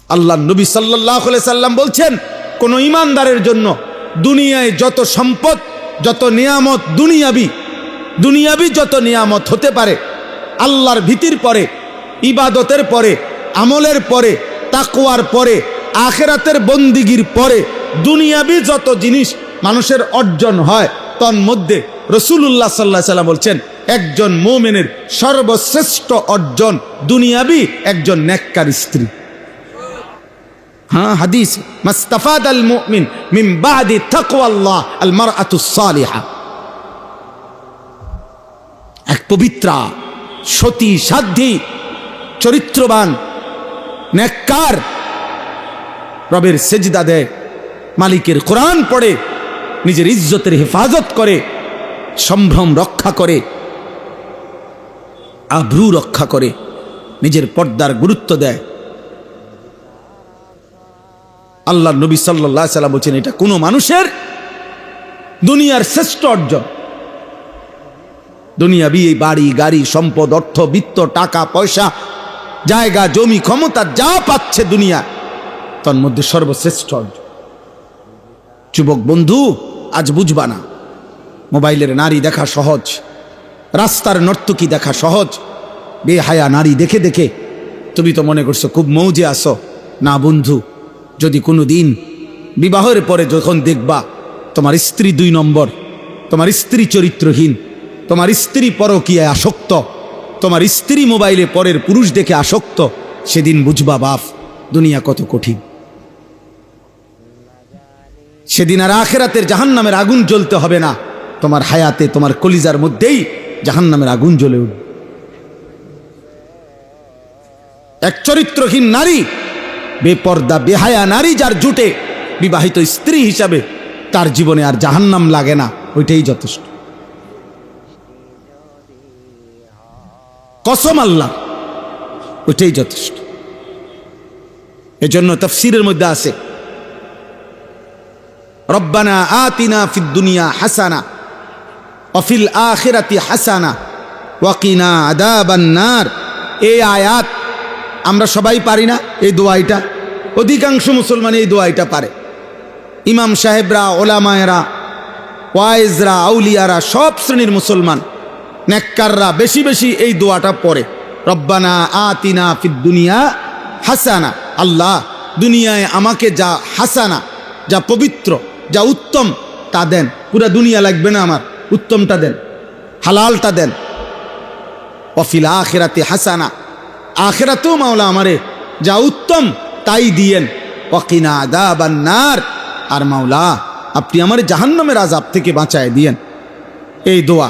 আল্লাহ নবী সাল্লাল্লাহু আলাইহি সাল্লাম বলছেন, কোন ঈমানদারের জন্য দুনিয়ায় যত সম্পদ, যত নিয়ামত, দুনিয়াবি যত নিয়ামত হতে পারে, আল্লাহর ভীতির পরে, ইবাদতের পরে, আমলের পরে, তাকওয়ার পরে, আখিরাতের বন্দিগির পরে দুনিয়াবি যত জিনিস মানুষের অর্জন হয়, তন্মধ্যে রাসূলুল্লাহ সাল্লাল্লাহু আলাইহি সাল্লাম বলছেন একজন মুমিনের সর্বশ্রেষ্ঠ অর্জন দুনিয়াবি একজন নেককার স্ত্রী। হ্যাঁ, হাদিস, মাস্তাফাদাল মুমিন মিন বাদি তাকওয়াল্লাহ আল মারআতুস সালিহা। এক পবিত্রা, সতী, সাধ্বী, চরিত্রবান, নেককার, রবের সেজদা দেয়, মালিকের কোরআন পড়ে, নিজের ইজ্জতের হেফাজত করে, সম্ভ্রম রক্ষা করে, আব্রু রক্ষা করে, নিজের পর্দার গুরুত্ব দেয়। আল্লাহ নবী সাল্লাল্লাহু আলাইহি সাল্লাম বলেছেন এটা কোনো মানুষের দুনিয়ার শ্রেষ্ঠ অর্জন। দুনিয়াবি এই বাড়ি, গাড়ি, সম্পদ, অর্থ, বিত্ত, টাকা পয়সা, জায়গা, জমি, ক্ষমতা যা পাচ্ছে দুনিয়া, তার মধ্যে সর্বশ্রেষ্ঠ অর্জন। যুবক বন্ধু, আজ বুঝবা না, মোবাইলের নারী দেখা সহজ, রাস্তার নর্তকী দেখা সহজ, বেহায়া নারী দেখে দেখে তুমি তো মনে করছো খুব মৌজে আসো। না বন্ধু, যদি কোনো দিন বিবাহের পরে যখন দেখবা তোমার স্ত্রী 2 নম্বর, তোমার স্ত্রী চরিত্রহীন, তোমার স্ত্রী পরকীয়ায় আসক্ত, তোমার স্ত্রী মোবাইলে পরের পুরুষ দেখে আসক্ত, সেদিন বুঝবা বাপ দুনিয়া কত কঠিন। সেদিন আর আখিরাতের জাহান্নামের আগুন জ্বলতে হবে না, তোমার হায়াতে, তোমার কলিজার মধ্যেই জাহান্নামের আগুন জ্বলে উঠবে। এক চরিত্রহীন নারী, বেপর্দা, বেহায়া নারী যার জুটে বিবাহিত স্ত্রী হিসাবে, তার জীবনে আর জাহান্নাম লাগে না, ওইটাই যথেষ্ট। কসম আল্লাহ, ওইটাই যথেষ্ট। এজন্য তাফসীরের মধ্যে আছে, রব্বানা আতিনা ফিদ দুনিয়া হাসানা ওয়া ফিল আখিরাতি হাসানা ওয়া কিনা আযাবান নার। এই আয়াত আমরা সবাই পারি না, এই দোয়াইটা অধিকাংশ মুসলমান এই দোয়াইটা পারে। ইমাম সাহেবরা, ওলামায়েরা, ওয়াইজরা, আউলিয়ারা, সব শ্রেণীর মুসলমান নেককাররা বেশি বেশি এই দোয়াটা পড়ে, রব্বানা আতিনা ফিদ দুনিয়া হাসানা। আল্লাহ, দুনিয়ায় আমাকে যা হাসানা, যা পবিত্র, যা উত্তম তা দেন। পুরা দুনিয়া লাগবে না আমার, উত্তমটা দেন, হালালটা দেন। ওয়া ফিল আখিরাতি হাসানা, আখিরাতেও মাওলা আমারে যা উত্তম তাই দিয়েন। ওয়া কিনা আযাবান নার, আর মাওলা আপনি আমারে জাহান্নামের আযাব থেকে বাঁচায় দিয়েন। এই দোয়া।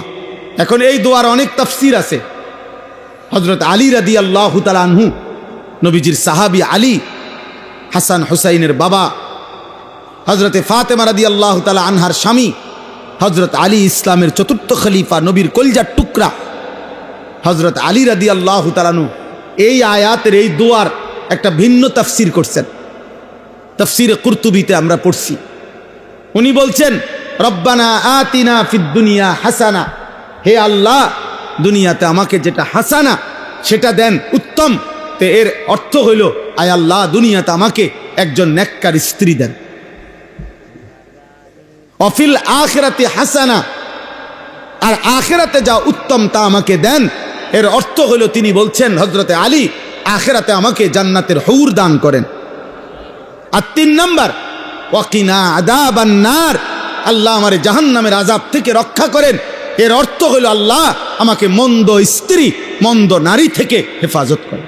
এখন এই দোয়ার অনেক তাফসীর আছে। হযরত আলী রাদিয়াল্লাহু তাআলা আনহু, নবীজির সাহাবী আলী, হাসান হুসাইনের বাবা, হযরতে ফাতেমা রাদিয়াল্লাহু তাআলা আনহার স্বামী, হযরত আলী ইসলামের চতুর্থ খলিফা, নবীর কলিজার টুকরা হযরত আলী রাদিয়াল্লাহু তাআলা আনহু এই আয়াতের, এই দোয়ার একটা ভিন্ন তাফসীর করছেন। তাফসীরে কুরতুবীতে আমরা পড়ছি, উনি বলছেন রব্বানা আতিনা ফিদ দুনিয়া হাসানা, হে আল্লাহ দুনিয়াতে আমাকে যেটা হাসানা সেটা দেন, উত্তম। তে এর অর্থ হইল, আয় আল্লাহ দুনিয়াতে আমাকে একজন নেককার স্ত্রী দেন। অফিল আখিরাতি হাসানা, আর আখিরাতে যা উত্তম তা আমাকে দেন। এর অর্থ হইল, তিনি বলছেন হযরতে আলী, আখিরাতে আমাকে জান্নাতের হুর দান করেন। আর 3 নাম্বার, ওয়াকিনা আযাবান নার, আল্লাহ আমারে জাহান্নামের আযাব থেকে রক্ষা করেন। এর অর্থ হইল, আল্লাহ আমাকে মন্দ স্ত্রী, মন্দ নারী থেকে হেফাজত করেন।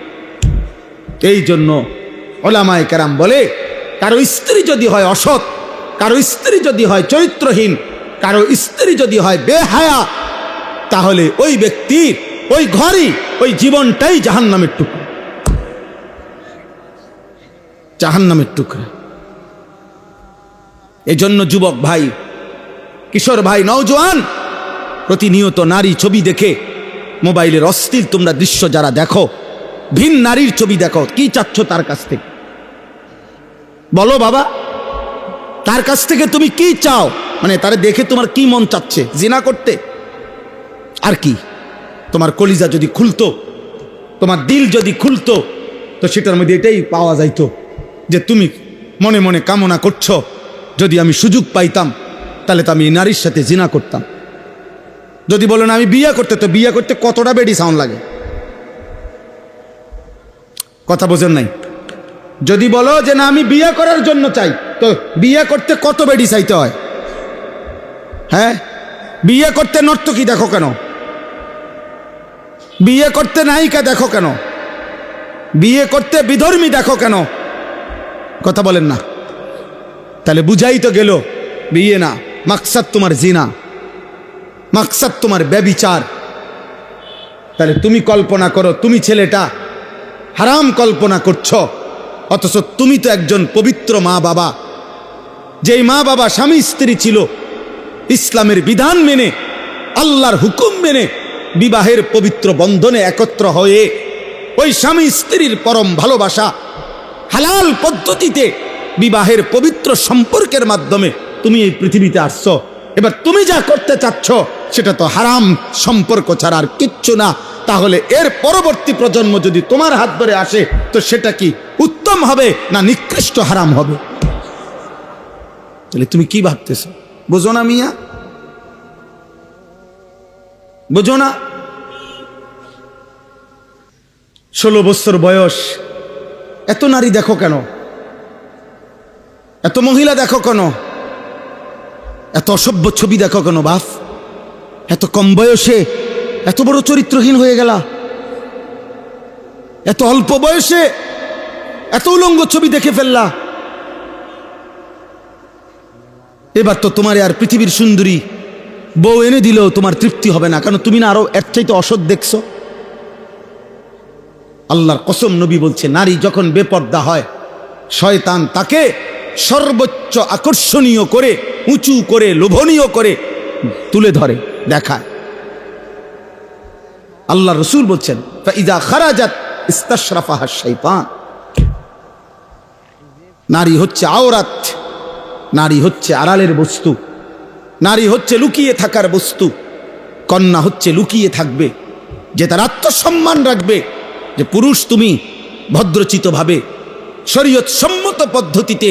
এই জন্য ওলামায়ে কেরাম বলে, কারো স্ত্রী যদি হয় অসৎ, কারো স্ত্রী যদি হয় চরিত্রহীন, কারো স্ত্রী যদি হয় বেহায়া, তাহলে ওই ব্যক্তির, ওই ঘরই, ওই জীবনটাই জাহান্নামের টুকরা, জাহান্নামের টুকরা। এজন্য যুবক ভাই, কিশোর ভাই, নওজোয়ান, প্রতিনিয়ত নারী ছবি দেখে, মোবাইলের অশ্লীল তোমরা দৃশ্য যারা দেখো, ভিন নারীর ছবি দেখো, কি চাচ্ছ তার কাছ থেকে? বলো বাবা, তার কাছ থেকে তুমি কি চাও? মানে তারে দেখে তোমার কি মন চাচ্ছে? জিনা করতে? আর কি? তোমার কলিজা যদি খুলতো, তোমার দিল যদি খুলতো, তো সেটার মধ্যে এটাই পাওয়া যাইতো, যে তুমি মনে মনে কামনা করছো যদি আমি সুযোগ পাইতাম তাহলে তো আমি এই নারীর সাথে জিনা করতাম। যদি বলো না আমি বিয়ে করতে, তো বিয়ে করতে কতটা বেডি সাউন্ড লাগে, কথা বোঝেন নাই? যদি বলো যে না আমি বিয়ে করার জন্য চাই, তো বিয়ে করতে কত বেডি চাইতে হয়? হ্যাঁ, বিয়ে করতে নর্তকী দেখো কেন? বিয়ে করতে নায়িকা দেখো কেন? বিয়ে করতে বিধর্মী দেখো কেন? কথা বলেন না? তাহলে বুঝাই তো গেল বিয়ে না, মাকসাদ তোমার জিনা, মাকসাদ তোমার ব্যভিচার। তাহলে তুমি কল্পনা করো, তুমি ছেলেটা হারাম কল্পনা করছো, অথচ তুমি তো একজন পবিত্র মা বাবা। যেই মা বাবা স্বামী স্ত্রী ছিল, ইসলামের বিধান মেনে, আল্লাহর হুকুম মেনে বিবাহের পবিত্র বন্ধনে একত্র হয়ে ওই স্বামী স্ত্রীর পরম ভালোবাসা হালাল পদ্ধতিতে বিবাহের পবিত্র সম্পর্কের মাধ্যমে তুমি এই পৃথিবীতে আসছো। এবার তুমি যা করতে চাচ্ছ সেটা তো হারাম সম্পর্ক ছাড়া আর কিচ্ছু না। তাহলে এর পরবর্তী প্রজন্ম যদি তোমার হাত ধরে আসে, তো সেটা কি উত্তম হবে না নিকৃষ্ট হারাম হবে? তাহলে তুমি কি ভাবতেছ? বোঝো না মিয়া? বোঝো না? 16 বছর বয়স, এত নারী দেখো কেন? এত মহিলা দেখো কেন? এত অসভ্য ছবি দেখো কেন বাপ? এত কম বয়সে এত বড় চরিত্রহীন হয়ে গেলা? এত অল্প বয়সে এত উলঙ্গ ছবি দেখে ফেললা? এবার তো তোমার আর পৃথিবীর সুন্দরী বউ এনে দিলেও তোমার তৃপ্তি হবে না, কারণ তুমি না আরো এর চাইতে অসৎ দেখছো। আল্লাহর কসম, নবী বলছে নারী যখন বেপর্দা হয়, শয়তান তাকে সর্বোচ্চ আকর্ষণীয় করে, উঁচু করে, লোভনীয় করে তুলে ধরে, দেখায়। আল্লাহ রসুল বলছেন ফাইদা খারাজাত ইস্তাশরাফাহা শাইতান। নারী হচ্ছে আওরাত, নারী হচ্ছে আড়ালের বস্তু, নারী হচ্ছে লুকিয়ে থাকার বস্তু। কন্যা হচ্ছে লুকিয়ে থাকবে, যে তার আত্মসম্মান রাখবে, যে পুরুষ তুমি ভদ্রচিতভাবে শরীয়ত সম্মত পদ্ধতিতে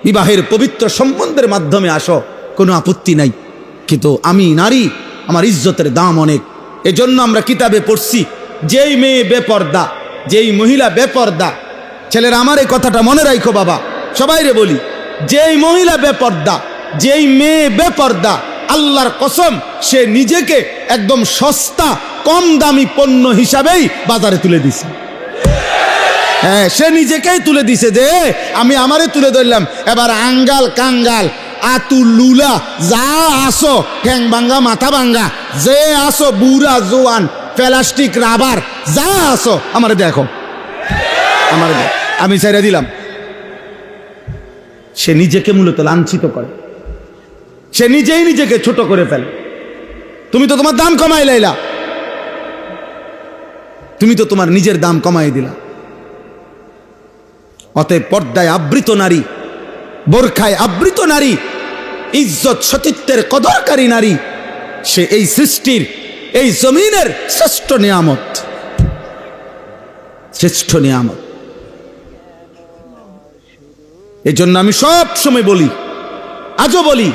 বিবাহের পবিত্র সম্বন্ধের মাধ্যমে আসো, কোনো আপত্তি নাই। কিন্তু আমি নারী, আমার ইজ্জতের দাম অনেক। এজন্য আমরা কিতাবে পড়ছি, যেই মেয়ে বেপর্দা, যেই মহিলা বেপর্দা, ছেলেরা আমার এই কথাটা মনে রাখো বাবা, সবাইরে বলি, যেই মহিলা বেপর্দা, যেই মেয়ে বেপর্দা, আল্লাহর কসম সে নিজেকে একদম সস্তা কম দামি পণ্য হিসাবেই বাজারে তুলে দিছে। হ্যাঁ, সে নিজেকেই তুলে দিছে যে আমি আমারে তুলে ধরলাম। এবার আঙ্গাল কাঙ্গাল আতু লুলা যা আসো, ঠ্যাং ভাঙ্গা মাথা ভাঙ্গা, যে আসো বুড়া জোয়ান প্লাস্টিক রাবার যা আসো, আমারে দেখো, আমারে দেখো, আমি ছেড়ে দিলাম। সে নিজেকে মূলত লাঞ্ছিত করে, সে নিজেই নিজেকে ছোট করে ফেলে। তুমি তো তোমার দাম কমাই লাইলা, তুমি তো তোমার নিজের দাম কমাই দিলা। অতএব পর্দায় আবৃত নারী, বোরখায় আবৃত নারী, ইজ্জত সতীত্বের কদরকারী নারী, সে এই সৃষ্টির, এই জমিনের শ্রেষ্ঠ নিয়ামত, শ্রেষ্ঠ নিয়ামত। এই জন্য আমি সব সময় বলি, আজও বলি,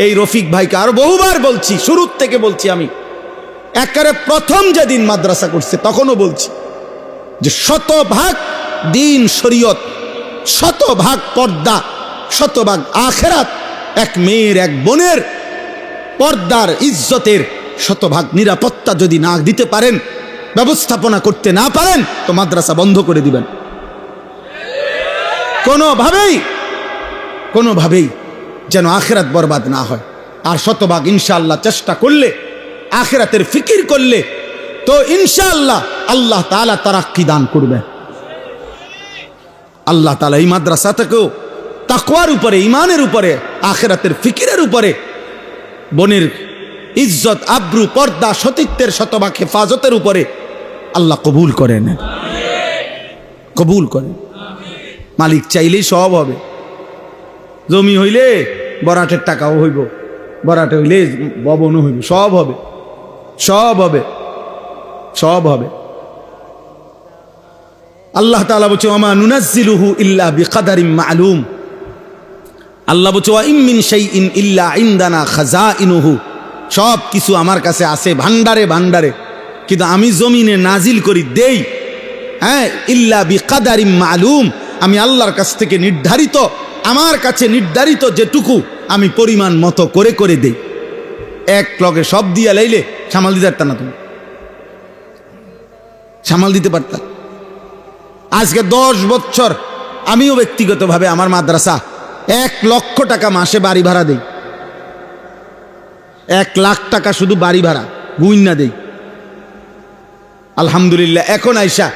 এই রফিক ভাইকে আরো বহুবার বলছি, শুরুর থেকে বলছি, আমি একেবারে প্রথম যেদিন মাদ্রাসা করছে তখনও বলছি যে 100% দিন শরীয়ত, 100% পর্দা, 100% আখেরাত। এক মেয়ের, এক বোনের পর্দার, ইজ্জতের 100% নিরাপত্তা যদি না দিতে পারেন, ব্যবস্থাপনা করতে না পারেন, তো মাদ্রাসা বন্ধ করে দিবেন। কোনোভাবেই যেন আখেরাত বরবাদ না হয়। আর 100% ইনশাআল্লাহ চেষ্টা করলে, আখেরাতের ফিকির করলে, তো ইনশাআল্লাহ আল্লাহ তাআলা তারাক্কি দান করবে। আল্লাহ তাআলা এই মাদ্রাসা থেকেও তাকওয়ার উপরে, ইমানের উপরে, আখেরাতের ফিকিরের উপরে, বোনের ইজ্জত, আব্রু, পর্দা, সতীত্বের 100% হেফাজতের উপরে আল্লাহ কবুল করেন, কবুল করেন। মালিক চাইলেই সব হবে। জমি হইলে বরাটের টাকাও হইব, বরাটে হইলে ভবনও হইব, সব হবে, সব হবে, সব হবে। আল্লাহ তাআলা বলছে ওমা নুনাজ্জিলুহু ইল্লা বিকাদারিম মা'লুম। আল্লাহ বলছে ওয়া ইম মিন শাইইন ইল্লা ইনদানা খাজাইনুহু, সব কিছু আমার কাছে আছে ভান্ডারে ভান্ডারে, কিন্তু আমি জমিনে নাজিল করি দেই, হ্যাঁ, ইল্লা বিকাদারিম মা'লুম, আমি আল্লাহর কাছ থেকে নির্ধারিত, আমার কাছে নির্ধারিত যেটুকু আমি পরিমাণ মতো করে করে দেই। এক লগে সব দিয়া লাইলে সামাল দিতে পারতাম না, তুমি সামাল দিতে পারতাম? আজকে 10 বছর আমিও ব্যক্তিগতভাবে আমার মাদ্রাসা 1 লক্ষ টাকা মাসে বাড়ি ভাড়া দেই, 1 লাখ টাকা শুধু বাড়ি ভাড়া গুইন্না দেই। আলহামদুলিল্লাহ এখন আইসা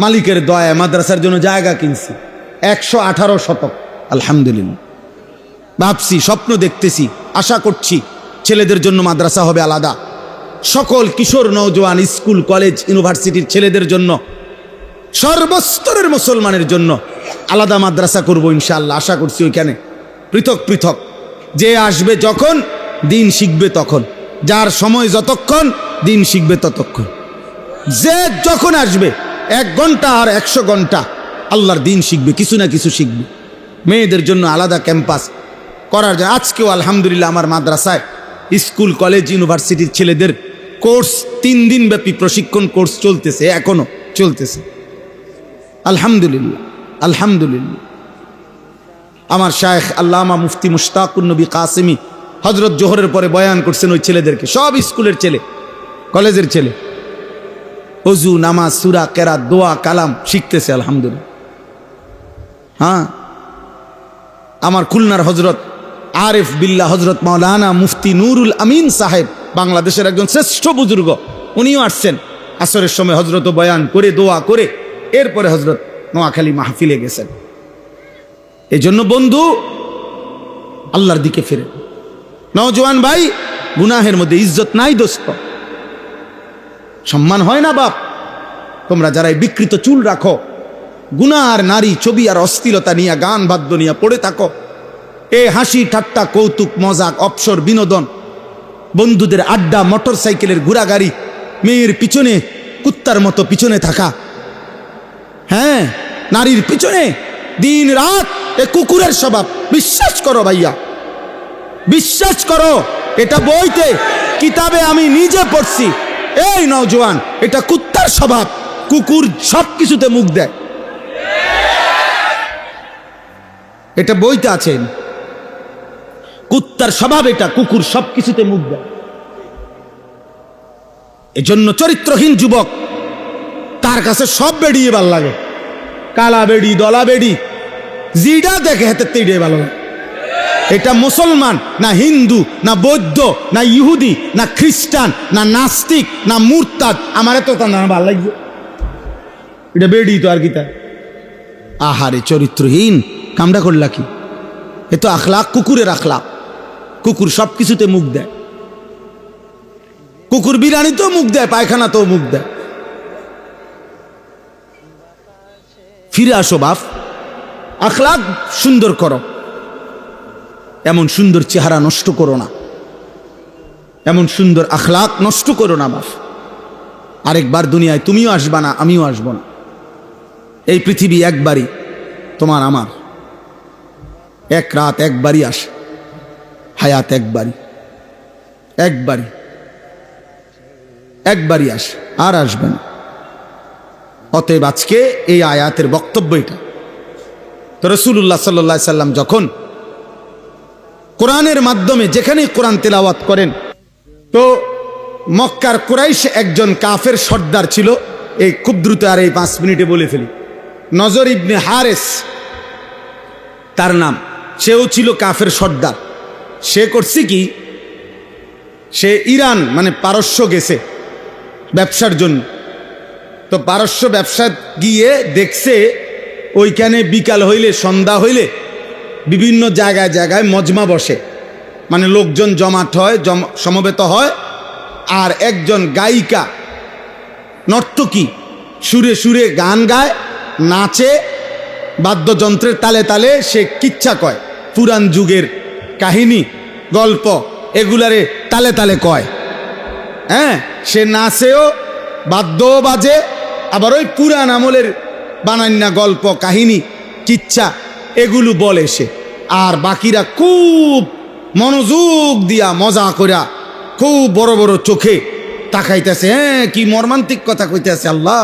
মালিকের দয়ায় মাদ্রাসার জন্য জায়গা কিনছি 118 শতক। আলহামদুলিল্লাহ, ভাবছি, স্বপ্ন দেখতেছি, আশা করছি ছেলেদের জন্য মাদ্রাসা হবে আলাদা, সকল কিশোর নওজোয়ান স্কুল কলেজ ইউনিভার্সিটির ছেলেদের জন্য, সর্বস্তরের মুসলমানের জন্য আলাদা মাদ্রাসা করব ইনশাআল্লাহ। আশা করছি ওইখানে পৃথক পৃথক, যে আসবে যখন দিন শিখবে তখন, যার সময় যতক্ষণ দিন শিখবে ততক্ষণ, যে যখন আসবে 1 ঘন্টা আর 100 ঘন্টা আল্লাহর দিন শিখবে, কিছু না কিছু শিখবে। মেয়েদের জন্য আলাদা ক্যাম্পাস করার জন্য আজকেও আলহামদুলিল্লাহ আমার মাদ্রাসায় স্কুল কলেজ ইউনিভার্সিটির ছেলেদের কোর্স 3 দিন ব্যাপী প্রশিক্ষণ কোর্স চলতেছে, এখনো চলতেছে। আলহামদুলিল্লাহ, আলহামদুলিল্লাহ। আমার শায়েখ আল্লামা মুফতি মুশতাকুন নবী কাসেমি হজরত জোহরের পরে বয়ান করছেন ওই ছেলেদেরকে, সব স্কুলের ছেলে কলেজের ছেলে, ওযু নামাজ সূরা কেরাত দোয়া কালাম শিখতেছে আলহামদুলিল্লাহ। হ্যাঁ, আমার খুলনার হজরত আরিফ বিল্লাহ হজরত মাওলানা মুফতি নুরুল আমিন সাহেব, বাংলাদেশের একজন শ্রেষ্ঠ বুজুর্গ, উনিও আসছেন আসরের সময়, হজরত বয়ান করে দোয়া করে এরপরে হজরত নোয়াখালী মাহফিলে গেছেন। এই জন্য বন্ধু আল্লাহর দিকে ফিরে, নওজোয়ান ভাই, গুনাহের মধ্যে ইজ্জত নাই দোস্ত, সম্মান হয় না বাপ। তোমরা যারা এই বিকৃত চুল রাখো, গুনাহ আর নারী ছবি আর অশ্লীলতা নিয়ে গান বাদ্য নিয়ে পড়ে থাকো, এ হাসি ঠাট্টা কৌতুক মজাক অবসর বিনোদন, বন্ধুদের আড্ডা, মোটর সাইকেলের ঘোরাগাড়ি, মেয়ের পিছনে কুত্তার মতো পিছনে থাকা, হ্যাঁ, নারীর পিছনে দিন রাত, এ কুকুরের স্বভাব। বিশ্বাস করো ভাইয়া, বিশ্বাস করো, এটা বইতে কিতাবে আমি নিজে পড়ছি। এই নওজোয়ান, এটা কুত্তার স্বভাব, কুকুর সব কিছুতে মুখ দেয়, এটা বইতে আছে, কুত্তার স্বভাব এটা, কুকুর সব কিছুতে মুখ দেয়। এজন্য চরিত্রহীন যুবক, তার কাছে সব বেড়িয়ে ভাল লাগে, কালা বেড়ি দলা বেড়ি জিডা দেখে হাতে তেড়ে ভালো লাগে। এটা মুসলমান না হিন্দু না বৌদ্ধ না ইহুদি না খ্রিস্টান না নাস্তিক না মুরতাদ, আমার তো তা না ভাল লাগছে, এটা বেড়ি তো আর কি তা। আহারে চরিত্রহীন, কামড়া করলা কি? এ তো আখলাক কুকুরের আখলাক, কুকুর সব কিছুতে মুখ দেয়, কুকুর বিরিয়ানি তো মুখ দেয়, পায়খানা তো মুখ দেয়। ফিরে আসো বাপ, আখলাক সুন্দর করো, এমন সুন্দর চেহারা নষ্ট করো না, এমন সুন্দর আখলাক নষ্ট করো না বাপ। আরেকবার দুনিয়ায় তুমিও আসবা না, আমিও আসবো না। এই পৃথিবী একবারই, তোমার আমার, এক রাত একবারই আসে, হায়াত একবারই, একবারই, একবারই আসে, আর আসবে না। অতএব আজকে এই আয়াতের বক্তব্য এটা। তো রাসূলুল্লাহ সাল্লাল্লাহু আলাইহি সাল্লাম যখন কোরআনের মাধ্যমে যেখানে কোরআন তেলাওয়াত করেন, তো মক্কার কুরাইশ একজন কাফের সর্দার ছিল, এই খুব দ্রুত আর এই 5 মিনিটে বলে ফেলি, নজর ইবনে হারেস তার নাম, সেও ছিল কাফের সর্দার। সে করছে কি, সে ইরান মানে পারস্য গেছে ব্যবসার জন্য। তো পারস্য ব্যবসা গিয়ে দেখছে ওইখানে বিকাল হইলে সন্ধ্যা হইলে বিভিন্ন জায়গায় জায়গায় মজমা বসে, মানে লোকজন জমাট হয়, সমবেত হয়, আর একজন গায়িকা নর্তকী সুরে সুরে গান গায়, নাচে, বাদ্যযন্ত্রের তালে তালে সে কিচ্ছা কয়, পুরান যুগের কাহিনী গল্প এগুলারে তালে তালে কয়। হ্যাঁ, সে নাচেও, বাদ্যও বাজে, আবার ওই পুরান আমলের বানান্না গল্প কাহিনী কিচ্ছা এগুলো বলে সে, আর বাকিরা খুব মনোযোগ দিয়া মজা কইরা খুব বড় বড় চোখে তাকাইতেছে, হ্যাঁ কি মর্মান্তিক কথা কইতেছে আল্লাহ।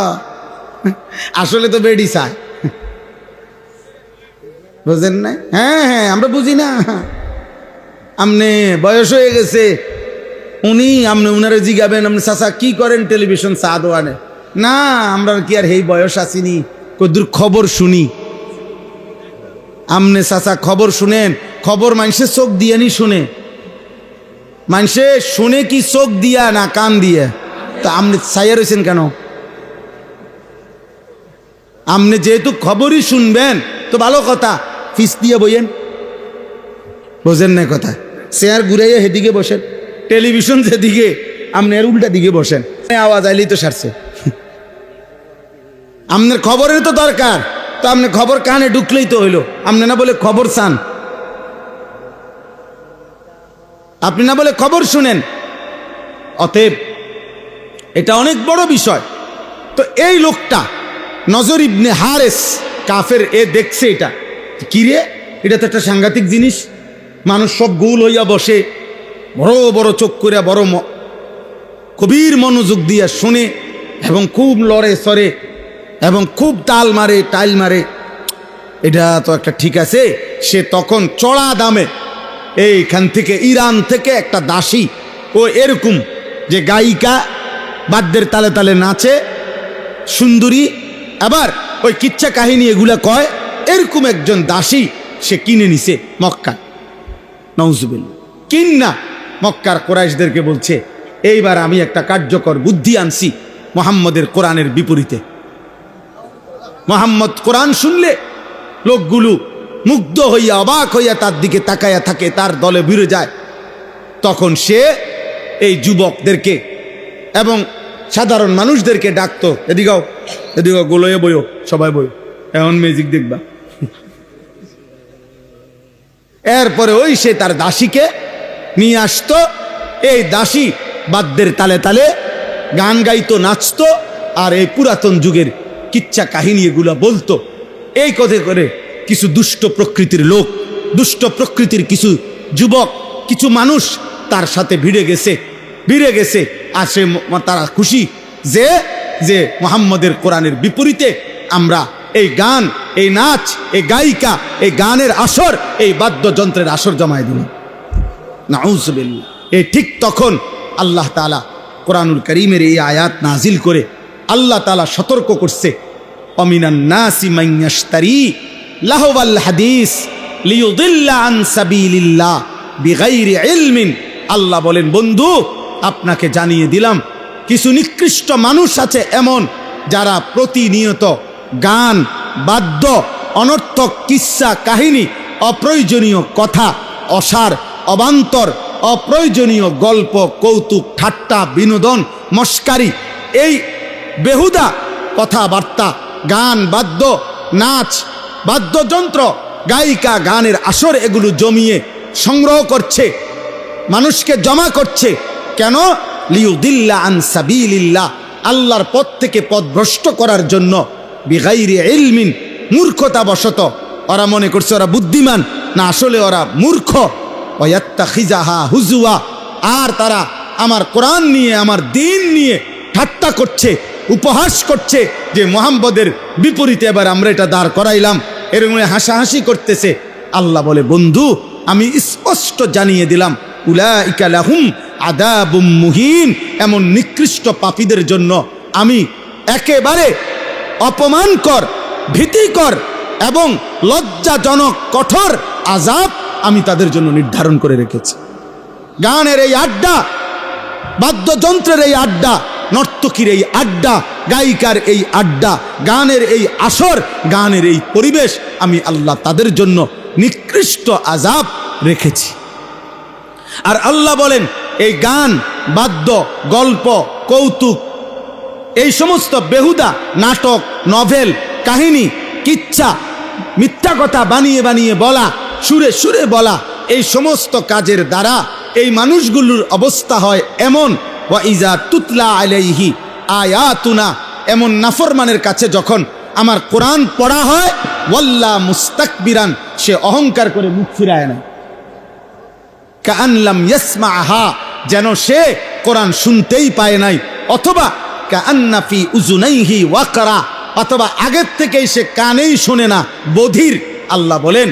আসলে তো বেডি চায়, বুঝেন না? হ্যাঁ হ্যাঁ আমরা বুঝি না, আমনে বয়স হয়ে গেছে, উনি আমনে উনারে জিগাবেন আপনি চাচা কি করেন টেলিভিশন চা দোয়ানে, না আমরা কি আর এই বয়স আসিনি, কদ্দুর খবর শুনি। আমনে চাচা খবর শুনেন, খবর মানুষের চোখ দিয়ে নি শুনে, মানুষে শুনে কি চোখ দিয়া না কান দিয়ে? তা আপনি চাইয়া রয়েছেন কেন? আপনি যেহেতু খবরই শুনবেন তো ভালো কথা, ফিস দিয়ে বইয়েন, বোঝেন না কথা, চেয়ার ঘুরাইয়া হেদিকে বসেন, টেলিভিশন যেদিকে আপনি এর উল্টা দিকে বসেন, আওয়াজ আইলেই তো সারছে। আপনার খবরের তো দরকার, তো আপনি খবর কানে ঢুকলেই তো হইলো, আপনি না বলে খবর চান, আপনি না বলে খবর শুনেন। অতএব এটা অনেক বড় বিষয়। তো এই লোকটা নজর ইবনে হারেস কাফের, এ দেখছে এটা কিরে, এটা তো একটা সাংঘাতিক জিনিস, মানুষ সব গোল হইয়া বসে বড় বড় চোখ করে বড় কবির মনোযোগ দিয়া শুনে এবং খুব লড়ে সরে এবং খুব তাল মারে টাইল মারে, এটা তো একটা ঠিক আছে। সে তখন চড়া দামে এইখান থেকে ইরান থেকে একটা দাসী, ও এরকম যে গায়িকা বাদ্যের তালে তালে নাচে, সুন্দরী, আবার ওই কিচ্ছা কাহিনী এগুলা কয়, এরকম একজন দাসী সে কিনে নিছে মক্কা, নাউজুবিল্লাহ। কিন্না মক্কার কুরাইশদেরকে বলছে, এইবার আমি একটা কার্যকর বুদ্ধি আনছি মুহাম্মদের কোরআনের বিপরীতে। মুহাম্মদ কোরআন শুনলে লোকগুলো মুগ্ধ হইয়া অবাক হইয়া তার দিকে তাকায়া থাকে, তার দলে ভিড়ে যায়। তখন সে এই যুবকদেরকে এবং সাধারণ মানুষদেরকে ডাকতো, এদিকেও এদিকেও গোলয়ে বইও, সবাই বইও, এখন মিউজিক দেখবা। এরপরে ওই সে তার দাসীকে নিয়ে আসতো, এই দাসী বাদ্যের তালে তালে গান গাইতো, নাচতো, আর এই পুরাতন যুগের কিচ্ছা কাহিনী এগুলা বলতো। এই কথা করে কিছু দুষ্ট প্রকৃতির লোক, দুষ্ট প্রকৃতির কিছু যুবক, কিছু মানুষ তার সাথে ভিড়ে গেছে। আর সে তারা খুশি যে যে মুহাম্মদের কোরআনের বিপরীতে আমরা এই গান, এই নাচ, এই গায়িকা, এই গানের আসর, এই বাদ্যযন্ত্রের আসর জমায় দিল। নাউজুবিল্লাহ। এই ঠিক তখন আল্লাহ তাআলা কোরআনুল কারীমের এই আয়াত নাজিল করে আল্লাহ তাআলা সতর্ক করছে, অমিনান নাসি মান ইয়াশতারি লাহওয়াল হাদিস লিয়ুদিল্লা আন সাবিলিল্লাহ বিগাইরি ইলমিন। আল্লাহ বলেন, বন্ধু আপনাকে জানিয়ে দিলাম, কিছু নিকৃষ্ট মানুষ আছে এমন, যারা প্রতিনিয়ত গান, বাদ্য, অনর্থক কিস্সা কাহিনী, অপ্রয়োজনীয় কথা, অসার, অবান্তর, অপ্রয়োজনীয় গল্প, কৌতুক, ঠাট্টা, বিনোদন, মস্কারি, এই বেহুদা কথাবার্তা, গান, বাদ্য, নাচ, বাদ্যযন্ত্র, গায়িকা, গানের আসর এগুলো জমিয়ে সংগ্রহ করছে, মানুষকে জমা করছে। কেন? লিয়ুদিল্লা আন সাবিলিল্লাহ, আল্লাহর পথ থেকে পথভ্রষ্ট করার জন্য। বিগাইরি ইলমিন, মূর্খতাবশত ওরা মনে করছে ওরা বুদ্ধিমান, না আসলে ওরা মূর্খ। ওয়াত্তাখিজাহা হুজুয়া, আর তারা আমার কোরআন নিয়ে, আমার দ্বীন নিয়ে ঠাট্টা করছে, উপহাস করছে যে মুহাম্মদের বিপরীতে এবার আমরা এটা দাঁড় করাইলাম, এরকম হাসাহাসি করতেছে। আল্লাহ বলে, বন্ধু আমি স্পষ্ট জানিয়ে দিলাম, উলাইকা লাহুম আযাবুম মুহিন, এমন নিকৃষ্ট পাপীদের জন্য আমি একেবারে অপমানকর, ভীতিকর এবং লজ্জাজনক কঠোর আযাব আমি তাদের জন্য নির্ধারণ করে রেখেছি। গানের এই আড্ডা, বাদ্যযন্ত্রের এই আড্ডা, নর্তকীর এই আড্ডা, গায়িকার এই আড্ডা, গানের এই আসর, গানের এই পরিবেশ, আমি আল্লাহ তাদের জন্য নিকৃষ্ট আযাব রেখেছি। আর আল্লাহ বলেন, এই গান, বাদ্য, গল্প, কৌতুক, এই সমস্ত বেহুদা নাটক, নভেল, কাহিনী, কিচ্ছা, মিথ্যা কথা বানিয়ে বানিয়ে বলা, সুরে সুরে বলা, এই সমস্ত কাজের দ্বারা এই মানুষগুলোর অবস্থা হয় এমন, ওয়া ইজা তুতলা আলাইহি আয়াতুনা, এমন নাফরমানের কাছে যখন আমার কোরআন পড়া হয়, ওয়াল্লা মুস্তাকবিরান, সে অহংকার করে মুখ ফিরায় না। কাআন লাম ইয়াসমাআহা, যেন সে কোরআন শুনতেই পায় নাই, অথবা কাআন্না ফি উযুনাইহি ওয়াকরা, অথবা আগের থেকেই সে কানেই শোনে না, বধির। আল্লাহ বলেন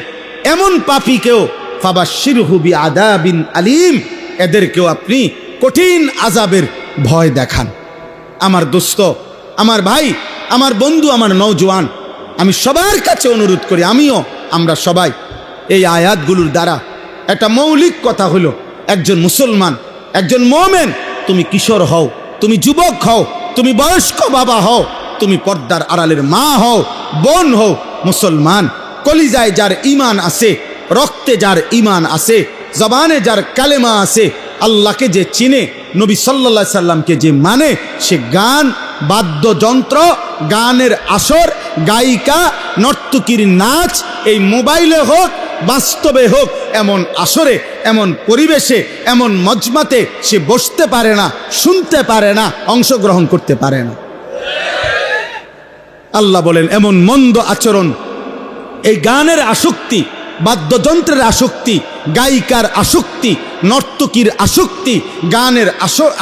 এমন পাপীকেও ফাবাশশিরহু বিআযাবিন আলীম, এদেরকেও আপনি কঠিন আযাবের ভয় দেখান। আমার দোস্ত, আমার ভাই, আমার বন্ধু, আমার নওজোয়ান, আমি সবার কাছে অনুরোধ করি, আমরা সবাই এই আয়াতগুলোর দ্বারা একটা মৌলিক কথা হলো, একজন মুসলমান, একজন মুমিন, তুমি কিশোর হও, তুমি যুবক হও, তুমি বয়স্ক বাবা হও, তুমি পর্দার আড়ালের মা হও, বোন হও, মুসলমান, কলিজায় যার ঈমান আছে, রক্তে যার ঈমান আছে, জবানে যার কালেমা আছে, আল্লাহকে যে চিনে, নবী সাল্লাল্লাহু আলাইহি সাল্লামকে যে মানে, সে গান, বাদ্যযন্ত্র, গানের আসর, গায়িকা, নর্তকীর নাচ, এই মোবাইলে হোক, বাস্তবে হোক, এমন আসরে, এমন পরিবেশে, এমন মজমাতে সে বসতে পারে না, শুনতে পারে না, অংশগ্রহণ করতে পারে না। আল্লাহ বলেন এমন মন্দ আচরণ, এই গানের আসক্তি, বাদ্যযন্ত্রের আসক্তি, গায়িকার আসক্তি, নর্তকীর আসক্তি, গানের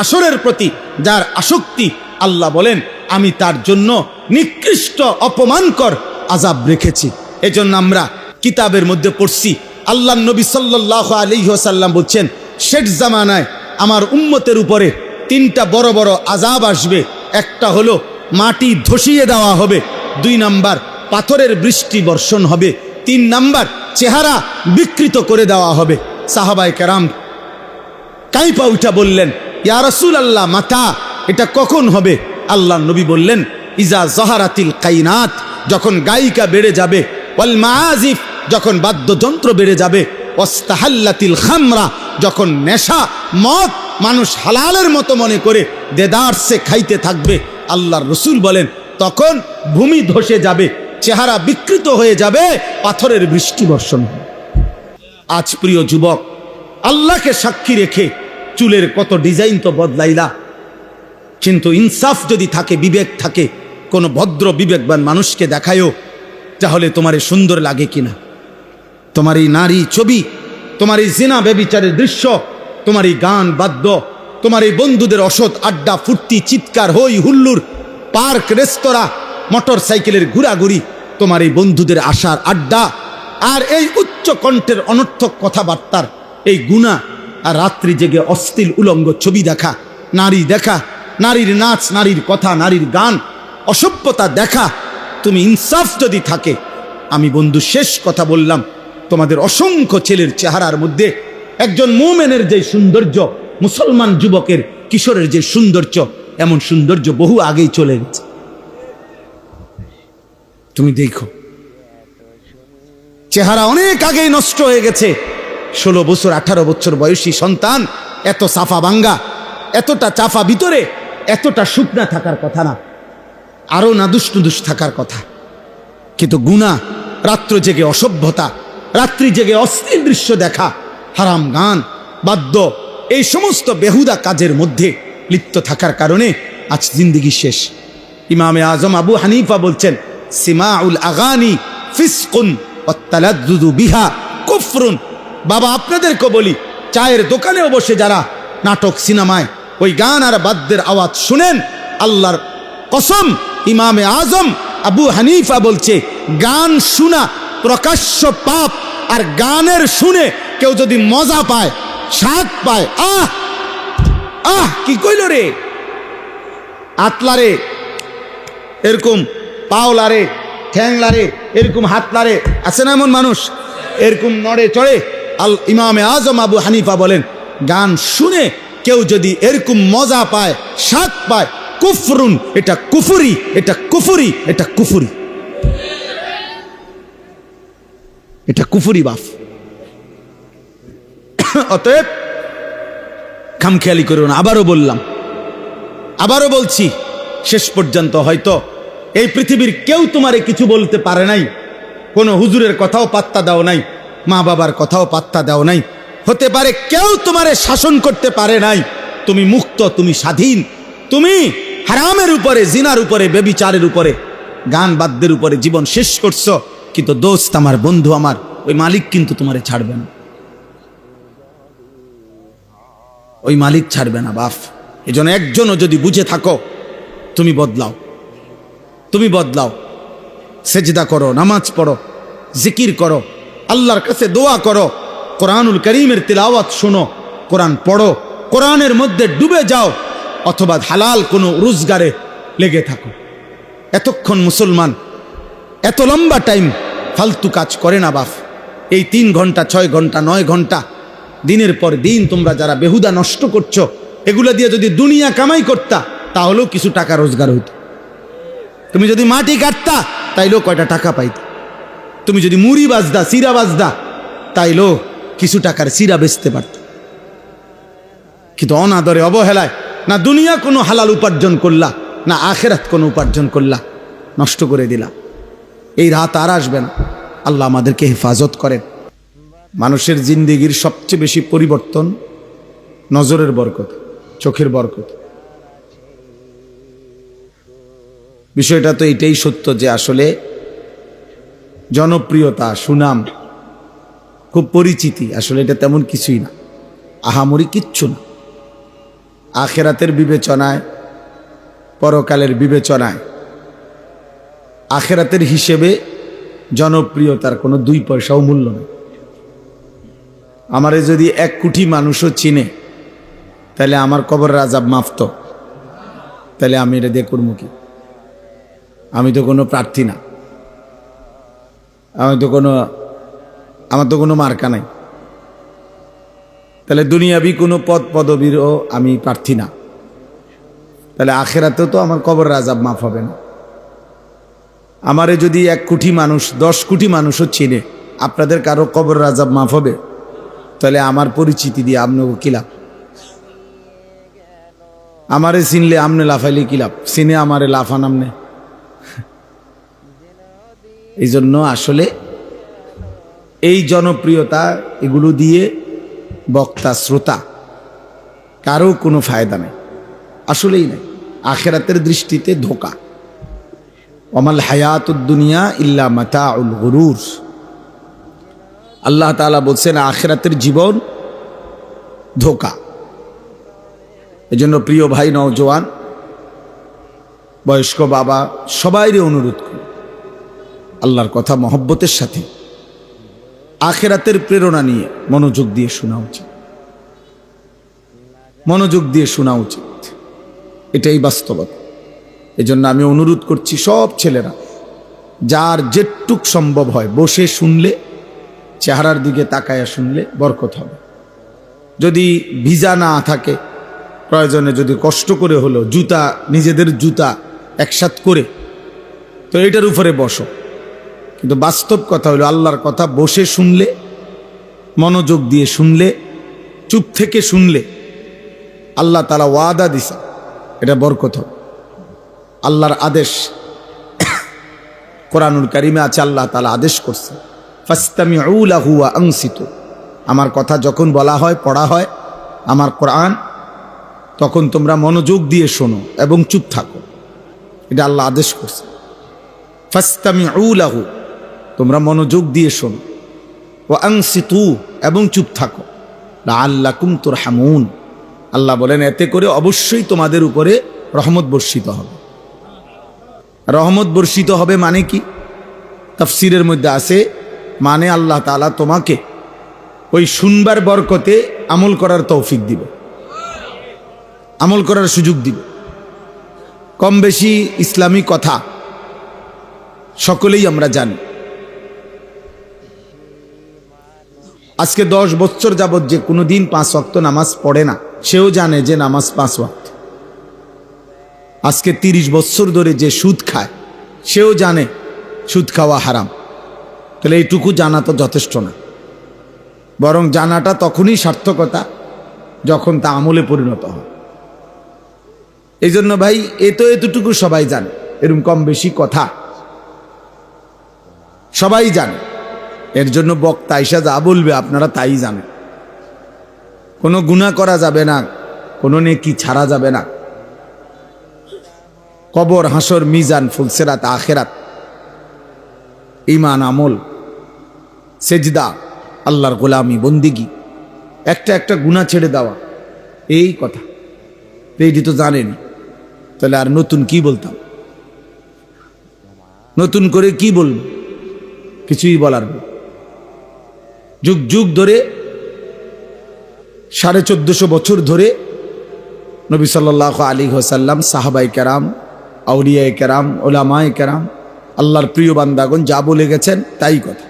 আসরের প্রতি যার আসক্তি, আল্লাহ বলেন আমি তার জন্য নিকৃষ্ট অপমানকর আযাব রেখেছি। এজন্য আমরা কিতাবের মধ্যে পড়ছি, আল্লাহর নবী সাল্লাল্লাহু আলাইহি ওয়াসাল্লাম বলছেন শেষ জামানায় আমার উম্মতের উপরে 3টা বড় বড় আযাব আসবে। একটা হলো মাটি ধসিয়ে দেওয়া হবে, 2 নাম্বার পাথরের বৃষ্টি বর্ষণ হবে, 3 নাম্বার চেহারা বিকৃত করে দেওয়া হবে। সাহাবায়ে কেরাম কাইপা উঠা বললেন, ইয়া রাসূলুল্লাহ, মাতা এটা কখন হবে? আল্লাহর নবী বললেন, ইজা যাহারাতিল কাইনাত, যখন গায়িকা বেড়ে যাবে, ওয়াল মাআজিফ, যখন বাদ্যযন্ত্র বেড়ে যাবে, ওয়াস্তাহাল্লাতিল খামরা, যখন নেশা, মদ মানুষ হালালের মতো মনে করে দেদারসে খাইতে থাকবে। আল্লাহর রাসূল বলেন তখন ভূমি ধসে যাবে, চেহারা বিকৃত হয়ে যাবে, পাথরের বৃষ্টি বর্ষণ হবে। আজ প্রিয় যুবক, আল্লাহকে সাক্ষী রেখে চুলের কত ডিজাইন তো বদলাইলা, কিন্তু ইনসাফ যদি থাকে, বিবেক থাকে, কোনো ভদ্র বিবেকবান মানুষকে দেখায়ও, তাহলে তোমার সুন্দর লাগে কিনা? তোমার এই নারী ছবি, তোমার এই জিনা ব্যভিচারের দৃশ্য, তোমার এই গান বাদ্য, তোমার এই বন্ধুদের অসৎ আড্ডা, ফুর্তি, চিৎকার, হই হুল্লুর, পার্ক, রেস্তোরাঁ, মোটর সাইকেলের ঘোরাঘুরি, তোমার এই বন্ধুদের আশার আড্ডা, আর এই উচ্চ কণ্ঠের অনর্থক কথাবার্তার এই গুনাহ, আর রাত্রি জেগে অশ্লীল উলঙ্গ ছবি দেখা, নারী দেখা, নারীর নাচ, নারীর কথা, নারীর গান, অসভ্যতা দেখা, তুমি ইনসাফ যদি থাকে, আমি বন্ধু শেষ কথা বললাম, তোমাদের অসংখ্য ছেলের চেহারার মধ্যে একজন মুমিনের যে সৌন্দর্য, মুসলমান যুবকের, কিশোরের যে সৌন্দর্য, এমন সৌন্দর্য বহু আগেই চলে গেছে। তুমি দেখো, চেহারা অনেক আগেই নষ্ট হয়ে গেছে। 16 বছর 18 বছর বয়সী সন্তান এত সাফা ভাঙ্গা, এতটা চাফা ভিতরে, এতটা শুকনা থাকার কথা না, আরো নাদুস নুদুস থাকার কথা। কিন্তু গুনাহ, রাত্র জেগে অসভ্যতা, রাত্রি জেগে অশ্লীল দৃশ্য দেখা, হারাম গান, বাদ্য, এই সমস্ত বেহুদা কাজের মধ্যে লিপ্ত থাকার কারণে আজ জিন্দেগি শেষ। ইমামে আজম আবু হানিফা বলছেন, সিমাউল আগানি ফিসকুন ওয়াত্তালাদ্দুদু বিহা কুফরুন। বাবা, আপনাদেরকে বলি, চায়ের দোকানেও বসে যারা নাটক, সিনেমায় ওই গান আর বাদ্যের আওয়াজ শুনেন, আল্লাহর কসম, ইমামে আজম আবু হানিফা বলছে, গান শোনা প্রকাশ্য পাপ, আর গানের শুনে কেউ যদি মজা পায়, স্বাদ পায়, আহ আহ কি কইল রে, আতলারে, এরকম পাওলারে, ঠ্যাংলারে, এরকম হাতলারে, আছে না এমন মানুষ, এরকম নড়ে চড়ে। ইমামে আজম আবু হানিফা বলেন, গান শুনে কেউ যদি এরকম মজা পায়, স্বাদ পায়, কুফরুন, এটা কুফরি, এটা কুফরি, এটা কুফরি, এটা কুফরি বাপ। অতএব খামখেয়ালি করো না। আবারও বললাম, আবারও বলছি, শেষ পর্যন্ত হয়তো এই পৃথিবীর কেউ তোমারে কিছু বলতে পারে নাই, কোনো হুজুরের কথাও পাত্তা দাও নাই, মা বাবার কথাও পাত্তা দাও নাই, হতে পারে কেউ তোমারে শাসন করতে পারে নাই, তুমি মুক্ত, তুমি স্বাধীন, তুমি হারামের উপরে, জিনার উপরে, ব্যভিচারের উপরে গান বাদ্যের উপরে জীবন শেষ করছো, কিন্তু দোস্ত আমার, বন্ধু আমার, ওই মালিক কিন্তু তোমারে ছাড়বে না, ওই মালিক ছাড়বে না বাপ। এজন্য একজনও যদি বুঝে থাকো, তুমি বদলাও, তুমি বদলাও, সেজদা করো, নামাজ পড়ো, জিকির করো, আল্লাহর কাছে দোয়া করো, কোরআনুল কারীমের তিলাওয়াত শোনো, কোরআন পড়ো, কোরআনের মধ্যে ডুবে যাও, অথবা হালাল কোনো রোজগারে লেগে থাকো। এতক্ষণ মুসলমান এত লম্বা টাইম ফালতু কাজ করে না বাপ। এই 3 ঘন্টা 6 ঘন্টা 9 ঘন্টা দিনের পর দিন তোমরা যারা বেহুদা নষ্ট করছো, এগুলো দিয়ে যদি দুনিয়া কামাই করতা তাহলেও কিছু টাকা রোজগার হইতো। তুমি যদি মাটি কাটতা তাইলেও কয়টা টাকা পাইতা। তুমি যদি মুড়ি বাজদা, সিরা বাজদা, তাইলেও কিছু টাকার সিরা বেচতে পারত। কিন্তু অনাদরে, অবহেলায় না দুনিয়া কোনো হালাল উপার্জন করলা, না আখেরাত কোনো উপার্জন করলা, নষ্ট করে দিলা। এই রাত আর আসবে না। আল্লাহ আমাদেরকে হেফাজত করেন। মানুষের জিন্দেগির সবচেয়ে বেশি পরিবর্তন নজরের বরকত, চোখের বরকত। বিষয়টা তো এটাই সত্য যে আসলে জনপ্রিয়তা, সুনাম, খুব পরিচিতি, আসলে এটা তেমন কিছুই না, আহামরি কিচ্ছু না। আখেরাতের বিবেচনায়, পরকালের বিবেচনায়, আখেরাতের হিসেবে জনপ্রিয়তার কোনো 2 পয়সাও মূল্য নেই। আমারে যদি 1 কোটি মানুষও চিনে, তাহলে আমার কবরের আযাব মাফত, তাহলে আমি এটা দিয়ে করবো কি? আমি তো কোনো প্রার্থী না, আমার তো কোনো মার্কা নাই, তাহলে দুনিয়াবি কোনো পদ পদবীরও আমি প্রার্থী না, তাহলে আখেরাতেও তো আমার কবরের আযাব মাফ হবে না। আমারে যদি 1 কোটি মানুষ, 10 কোটি মানুষও চিনে, আপনাদের কারো কবরের আযাব মাফ হবে? তাহলে আমার পরিচিতি দিয়ে আপনাকে কি লাভ? আমারে চিনলে আমনে লাফাইলে কি লাভ? চিনে আমারে লাফান আমনে। এই জন্য আসলে এই জনপ্রিয়তা, এগুলো দিয়ে বক্তা, শ্রোতা কারো কোনো ফায়দা নেই, আসলেই নেই। আখেরাতের দৃষ্টিতে ধোঁকা। ওমাল হায়াতুদ দুনিয়া ইল্লা মাতাউল গুরুর। আল্লাহ তাআলা বলছেন আখেরাতের জীবন ধোঁকা। এজন্য প্রিয় ভাই, নওজোয়ান, বয়স্ক বাবা, সবাইরে অনুরোধ করি, আল্লাহর কথা মহব্বতের সাথে আখেরাতের প্রেরণা নিয়ে মনোযোগ দিয়ে শোনা উচিত, মনোযোগ দিয়ে শোনা উচিত। এটাই বাস্তবতা। এজন্য আমি অনুরোধ করছি সব ছেলেরা, যার যেটুক সম্ভব হয় বসে শুনলে, চেহারার দিকে তাকায়া শুনলে বরকত হবে। যদি ভিজা না থাকে, প্রয়োজনে যদি কষ্ট করে হলো জুতা, নিজেদের জুতা একসাথ করে, তো এটার উপরে বসো। কিন্তু বাস্তব কথা হলো আল্লাহর কথা বসে শুনলে, মনোযোগ দিয়ে শুনলে, চুপ থেকে শুনলে, আল্লাহ তাআলা ওয়াদা দিছে এটা বরকত হবে। আল্লাহর আদেশ কোরআনুল কারীমে আছে, আল্লাহ তাআলা আদেশ করছে ফাসতামিউ লাহু ওয়া আনসিতু। আমার কথা যখন বলা হয়, পড়া হয়, আমার কোরআন, তখন তোমরা মনোযোগ দিয়ে শোনো এবং চুপ থাকো। এটা আল্লাহ আদেশ করছে। ফাসতামিউ লাহু, তোমরা মনোযোগ দিয়ে শোনো, ওয়া আনসিতু, এবং চুপ থাকো, লাআল্লাকুম তুরহামুন। আল্লাহ বলেন এতে করে অবশ্যই তোমাদের উপরে রহমত বর্ষিত হবে। রহমত বর্ষিত হবে মানে কি? তাফসীরের মধ্যে আছে, মানে আল্লাহ তাআলা তোমাকে ওই শুনবার বরকতে আমল করার তৌফিক দিবে, আমল করার সুযোগ দিবে। কম বেশি ইসলামী কথা সকলেই আমরা জানি। আজকে 10 বছর যাবত যে কোনো দিন 5 ওয়াক্ত নামাজ পড়ে না, সেও জানে যে নামাজ 5 ওয়াক্ত। আজকে 30 বছর ধরে যে সুদ খায়, সেও জানে সুদ খাওয়া হারাম। তাহলে এইটুকু জানা তো যথেষ্ট না, বরং জানাটা তখনই সার্থকতা যখন তা আমলে পরিণত হয়। এই জন্য ভাই, এতটুকু সবাই জানে, এরকম কম বেশি কথা সবাই জানে। এর জন্য বক্তা আইসা যা বলবে আপনারা তাই জানেন। কোনো গুনাহ করা যাবে না, কোনো নেকি ছাড়া যাবে না। কবর, হাসর, মিজান, ফুলসেরাত, আখেরাত, ঈমান, আমল, সেজদা, আল্লাহর গোলামি, বন্দিগি, একটা একটা গুনাহ ছেড়ে দেওয়া, এই কথা। এইটি তো জানেনি, তাহলে আর নতুন কি বলতাম? নতুন করে কি বলবো? কিছুই বলার নেই। যুগ যুগ ধরে 1450 বছর ধরে নবী সাল্লাল্লাহু আলাইহি ওয়াসাল্লাম, সাহাবায়ে কেরাম, আউলিয়ায়ে কেরাম, উলামায়ে কেরাম, আল্লাহর প্রিয় বান্দাগণ যা বলে গেছেন তাই কথা।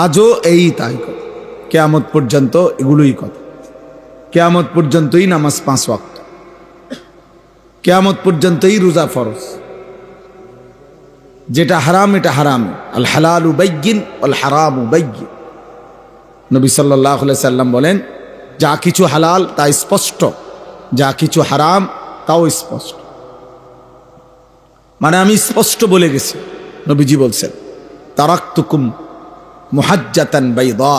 আজও এই তাই কথা, কিয়ামত পর্যন্ত এগুলোই কথা। কিয়ামত পর্যন্তই নামাজ 5 ওয়াক্ত, কিয়ামত পর্যন্তই রোজা ফরজ। যেটা হারাম এটা হারাম, আল হালালু বাইয়িন ওয়াল হারামু বাইয়িন। নবী সাল্লাল্লাহু আলাইহি সাল্লাম বলেন, যা কিছু হালাল তা স্পষ্ট, যা কিছু হারাম তাও স্পষ্ট। মানে আমি স্পষ্ট বলে গেছি। নবীজি বলছেন, তারাকতুকুম মুহাজ্জাতান বাইদা।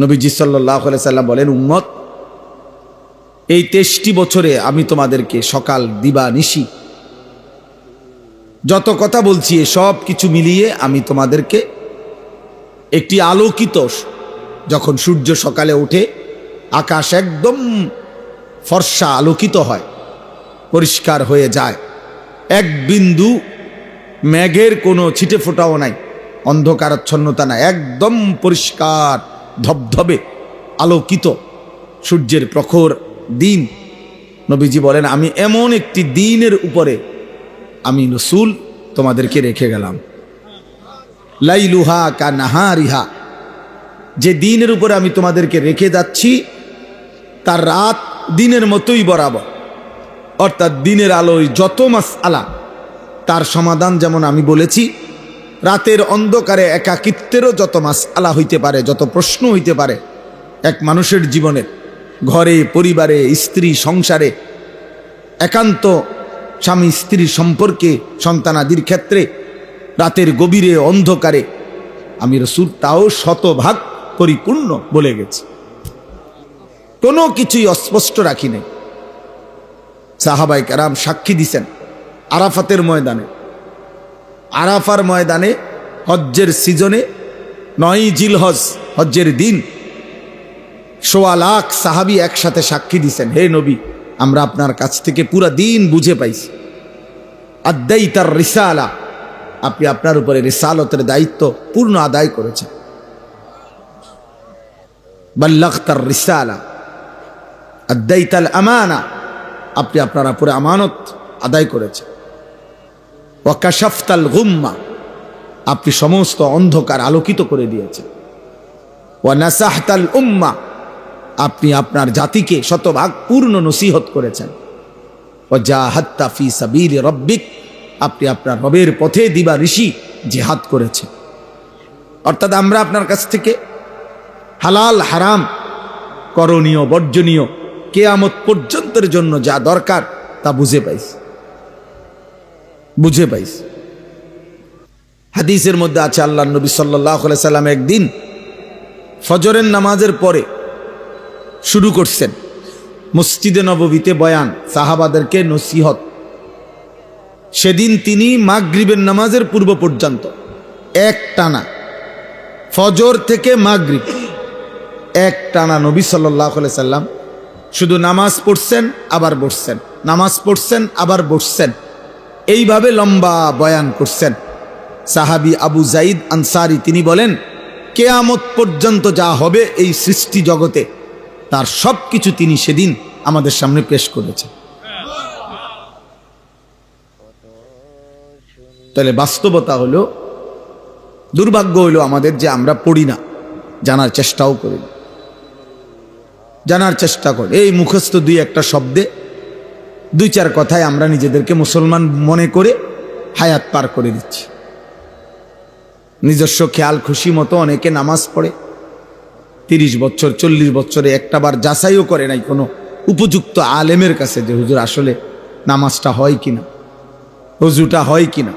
নবীজি সাল্লাল্লাহু আলাইহি সাল্লাম বলেন, উম্মত, এই 23টি বছরে আমি তোমাদেরকে সকাল দিবা নিশি যত কথা বলছি সব কিছু মিলিয়ে আমি তোমাদেরকে একটি আলোকিত, যখন সূর্য সকালে ওঠে আকাশ একদম ফর্সা আলোকিত হয়, পরিষ্কার হয়ে যায়, এক বিন্দু মেঘের কোনো ছিটে ফোঁটাও নাই, অন্ধকারাচ্ছন্নতা নাই, একদম পরিষ্কার ধবধবে আলোকিত সূর্যের প্রখর দিন। নবীজি বলেন, আমি এমন একটি দিনের উপরে আমি রাসূল তোমাদেরকে রেখে গেলাম, লাইলুহা কা নাহারিহা, যে দিনের উপরে আমি তোমাদেরকে রেখে যাচ্ছি তার রাত দিনের মতোই বরাবর। অর্থাৎ দিনের আলোয় যত মাসআলা তার সমাধান যেমন আমি বলেছি, রাতের অন্ধকারে একাকিত্বেরও যত মাসআলা হইতে পারে, যত প্রশ্ন হইতে পারে এক মানুষের জীবনের, ঘরে, পরিবারে, স্ত্রী সংসারে, একান্ত স্বামী স্ত্রীর সম্পর্কে, সন্তানাদির ক্ষেত্রে, রাতের গভীরে অন্ধকারে, আমি রাসূল তাও শতভাগ পরিপূর্ণ বলে গেছি, কোনো কিছুই অস্পষ্ট রাখি নাই। সাহাবায়ে কেরাম সাক্ষী দিছেন আরাফাতের ময়দানে, আরাফার ময়দানে হজ্জের সিজনে 9 জিলহজ হজ্জের দিন 1.25 লাখ সাহাবী একসাথে সাক্ষী দিছেন, হে নবী, আমরা আপনার কাছ থেকে পুরা দিন বুঝে পাইছি। আদাইতার রিসালা, আপনি আপনার উপরে রিসালতের দায়িত্ব পূর্ণ আদায় করেছেন। বাল্লাগতার রিসালা আদাইতাল আমানা, আপনি আপনারা পুরো আমানত আদায় করেছেন। ওয়া কাশাফতাল গুম্মা, আপনি সমস্ত অন্ধকার আলোকিত করে দিয়েছেন। ওয়া নাসাহতাল উম্মা, আপনি আপনার জাতিকে শতভাগ পূর্ণ নসিহত করেছেন। ওয়া জাহাদতা ফি সাবিলি রাব্বিক, আপনি আপনার রবের পথে দিবা ঋষি জিহাদ করেছেন। অর্থাৎ আমরা আপনার কাছ থেকে হালাল হারাম, করণীয় বর্জনীয়, কিয়ামত পর্যন্তের জন্য যা দরকার তা বুঝে পাইছি। হাদিসের মধ্যে আছে, আল্লাহর নবী সাল্লাল্লাহু আলাইহি সাল্লাম একদিন ফজরের নামাজের পরে শুরু করছেন মসজিদে নববীতে বয়ান, সাহাবাদেরকে নসিহত। সেদিন তিনি মাগরিবের নামাজের পূর্ব পর্যন্ত এক টানা, ফজর থেকে মাগরিব এক টানা নবী সাল্লাল্লাহু আলাইহি সাল্লাম শুধু নামাজ পড়ছেন আবার বসছেন, নামাজ পড়ছেন আবার বসছেন, এইভাবে লম্বা বয়ান করছেন। সাহাবী আবু যাইদ আনসারী তিনি বলেন, কিয়ামত পর্যন্ত যা হবে এই সৃষ্টি জগতে তার সব কিছু তিনি সেদিন আমাদের সামনে পেশ করেছেন। তাহলে বাস্তবতা হলো, দুর্ভাগ্য হলো আমাদের যে আমরা পড়ি না, জানার চেষ্টাও করি না, জানার চেষ্টা করি। এই মুখস্থ 2-1 শব্দে 2-4 কথায় আমরা নিজেদেরকে মুসলমান মনে করে হায়াত পার করে দিচ্ছি। নিজস্ব খেয়াল খুশি মতো অনেকে নামাজ পড়ে, 30 বছর 40 বছরে একটাবার যাচাইও করে নাই কোনো উপযুক্ত আলেমের কাছে যে হুজুর আসলে নামাজটা হয় কিনা, রুজুটা হয় কিনা,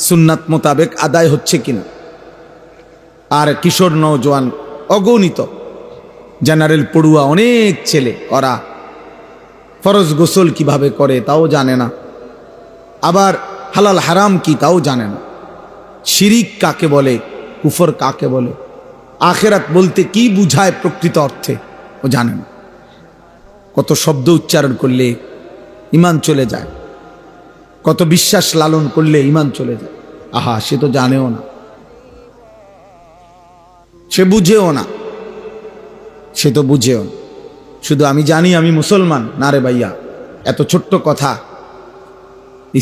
সুন্নাত মোতাবেক আদায় হচ্ছে কিনা। আর কিশোর নওজোয়ান অগণিত, জেনারেল পড়ুয়া অনেক ছেলে, ওরা ফরজ গোসল কিভাবে করে তাও জানে না, আবার হালাল হারাম কি তাও জানে না, শিরিক কাকে বলে, কুফর কাকে বলে, আখেরাত বলতে কি বুঝায় প্রকৃত অর্থে ও জানে না। কত শব্দ উচ্চারণ করলে ঈমান চলে যায়, কত বিশ্বাস লালন করলে ঈমান চলে যায়। আহা, সে তো জানেও না, সে বুঝেও না, সে তো বুঝেও না। শুধু আমি জানি আমি মুসলমান, না রে ভাইয়া, এত ছোট্ট কথা।